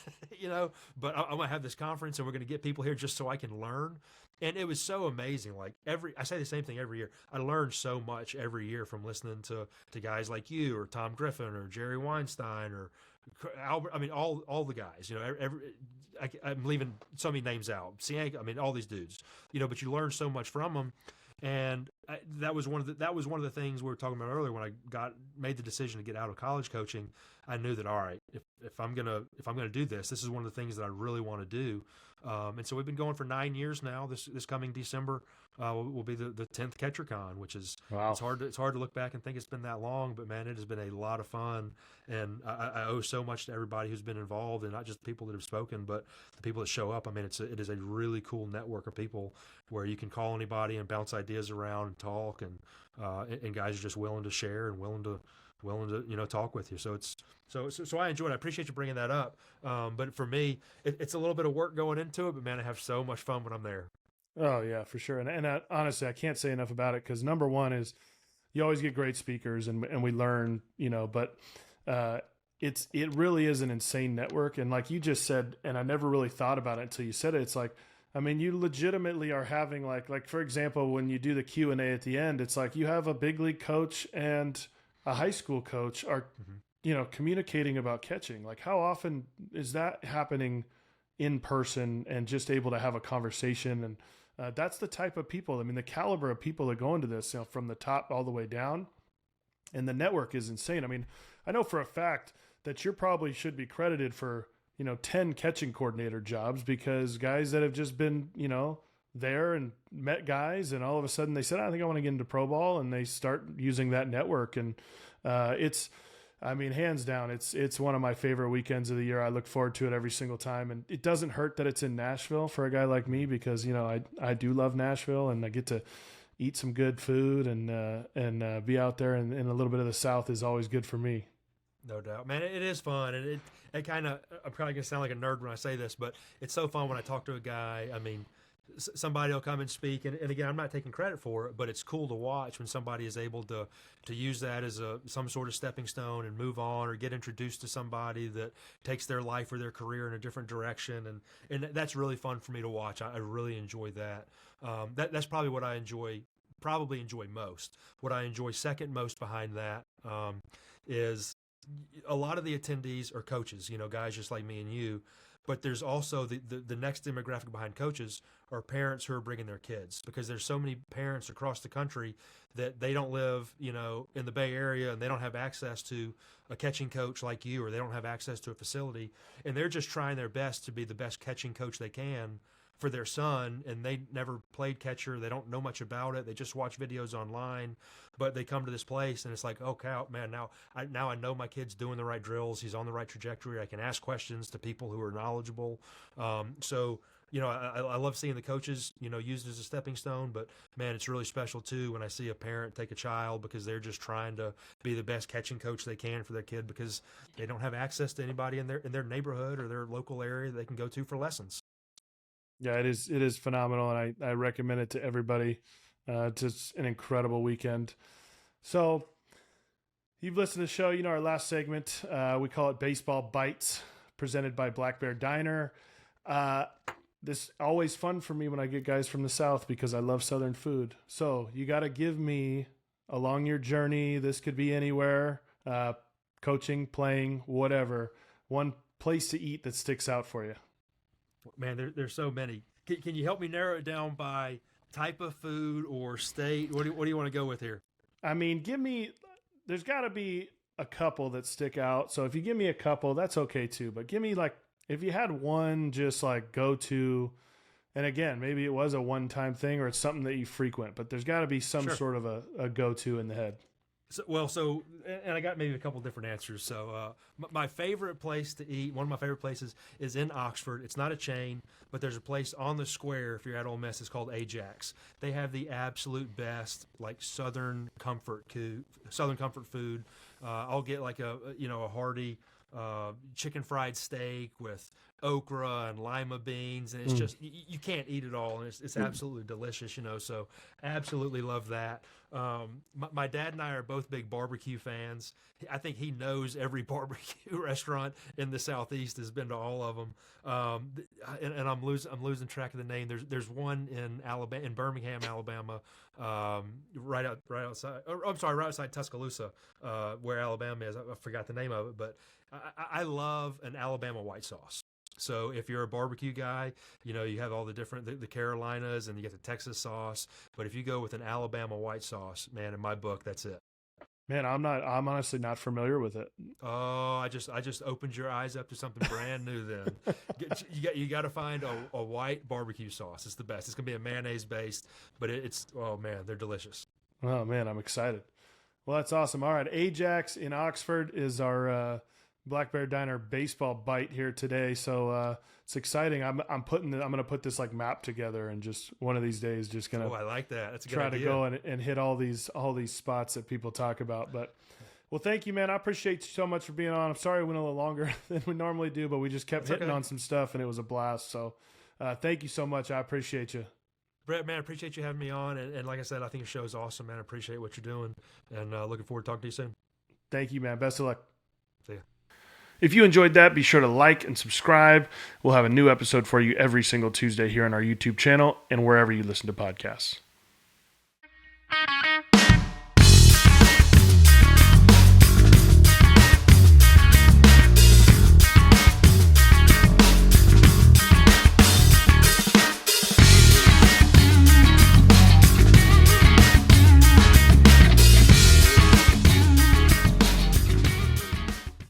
But I'm going to have this conference, and we're going to get people here just so I can learn. And it was so amazing. Like I say the same thing every year. I learned so much every year from listening to guys like you or Tom Griffin or Jerry Weinstein or Albert. I mean, all the guys. I'm leaving so many names out. Bianco. I mean, all these dudes. But you learn so much from them. And that was one of the things we were talking about earlier when I made the decision to get out of college coaching. I knew that, all right, if I'm gonna do this, this is one of the things that I really want to do. And so we've been going for 9 years now. This coming December will be the 10th CatcherCon, which is Wow. it's hard to look back and think it's been that long, but man, it has been a lot of fun. And I owe so much to everybody who's been involved, and not just the people that have spoken, but the people that show up. I mean, it is a really cool network of people where you can call anybody and bounce ideas around and talk, and guys are just willing to share and willing to talk with you. So I enjoy it. I appreciate you bringing that up. But for me, it's a little bit of work going into it, but man, I have so much fun when I'm there. Oh yeah, for sure. And honestly, I can't say enough about it, because number one is you always get great speakers, and we learn, but it really is an insane network. And like you just said, and I never really thought about it until you said it. It's like, I mean, you legitimately are having like for example, when you do the Q&A at the end, it's like you have a big league coach and a high school coach are, communicating about catching. Like, how often is that happening in person and just able to have a conversation? And that's the type of people, I mean, the caliber of people that go into this, from the top all the way down, and the network is insane. I mean, I know for a fact that you probably should be credited for, 10 catching coordinator jobs, because guys that have just been, there and met guys, and all of a sudden they said, I think I want to get into pro ball, and they start using that network. And hands down, it's one of my favorite weekends of the year. I look forward to it every single time. And it doesn't hurt that it's in Nashville for a guy like me, because, I do love Nashville, and I get to eat some good food, and be out there, and a little bit of the South is always good for me. No doubt, man. It is fun, and it kind of, I'm probably gonna sound like a nerd when I say this, but it's so fun when I talk to a guy. I mean, somebody will come and speak, and again, I'm not taking credit for it, but it's cool to watch when somebody is able to use that as some sort of stepping stone and move on, or get introduced to somebody that takes their life or their career in a different direction, and that's really fun for me to watch. I really enjoy that. That's probably what I enjoy most. What I enjoy second most behind that is a lot of the attendees are coaches, guys just like me and you. But there's also the next demographic behind coaches are parents who are bringing their kids, because there's so many parents across the country that they don't live, in the Bay Area, and they don't have access to a catching coach like you, or they don't have access to a facility, and they're just trying their best to be the best catching coach they can for their son, and they never played catcher. They don't know much about it. They just watch videos online, but they come to this place, and it's like, okay, man, now I know my kid's doing the right drills. He's on the right trajectory. I can ask questions to people who are knowledgeable. So I love seeing the coaches, used as a stepping stone, but man, it's really special too when I see a parent take a child because they're just trying to be the best catching coach they can for their kid, because they don't have access to anybody in their neighborhood or their local area they can go to for lessons. Yeah, it is phenomenal, and I recommend it to everybody. Just an incredible weekend. So you've listened to the show. Our last segment, we call it Baseball Bites, presented by Black Bear Diner. This always fun for me when I get guys from the South, because I love Southern food. So you got to give me, along your journey, this could be anywhere, coaching, playing, whatever, one place to eat that sticks out for you. Man, there's so many. Can you help me narrow it down by type of food or state? What do you want to go with here? I mean, there's got to be a couple that stick out. So if you give me a couple, that's okay too. But give me, like, if you had one just like go to, and again, maybe it was a one-time thing, or it's something that you frequent, but there's got to be some sort of a go-to in the head. And I got maybe a couple different answers. So my favorite place to eat, one of my favorite places, is in Oxford. It's not a chain, but there's a place on the square, if you're at Ole Miss, it's called Ajax. They have the absolute best, like, Southern comfort food. I'll get like a hearty chicken fried steak with okra and lima beans, and it's just, you can't eat it all, and it's absolutely delicious, so absolutely love that. My dad and I are both big barbecue fans. I think he knows every barbecue restaurant in the Southeast, has been to all of them. And I'm losing track of the name. There's one in Alabama, in Birmingham, Alabama, right outside Tuscaloosa, where Alabama is. I forgot the name of it, but I love an Alabama white sauce. So if you're a barbecue guy, you have all the different, the Carolinas, and you get the Texas sauce. But if you go with an Alabama white sauce, man, in my book, that's it. Man, I'm honestly not familiar with it. Oh, I just opened your eyes up to something brand new. Then you got to find a white barbecue sauce. It's the best. It's gonna be a mayonnaise based, but it's oh man, they're delicious. Oh man, I'm excited. Well, that's awesome. All right, Ajax in Oxford is our Black Bear Diner baseball bite here today. So it's exciting. I'm gonna put this like map together, and just one of these days, just gonna. Oh, I like that. That's a good try idea. to go and hit all these spots that people talk about. But well, thank you, man. I appreciate you so much for being on. I'm sorry it went a little longer than we normally do, but we just kept hitting on some stuff, and it was a blast. So thank you so much. I appreciate you. Brett, man, I appreciate you having me on. And like I said, I think your show is awesome, man. I appreciate what you're doing. And looking forward to talking to you soon. Thank you, man. Best of luck. See ya. If you enjoyed that, be sure to like and subscribe. We'll have a new episode for you every single Tuesday here on our YouTube channel and wherever you listen to podcasts.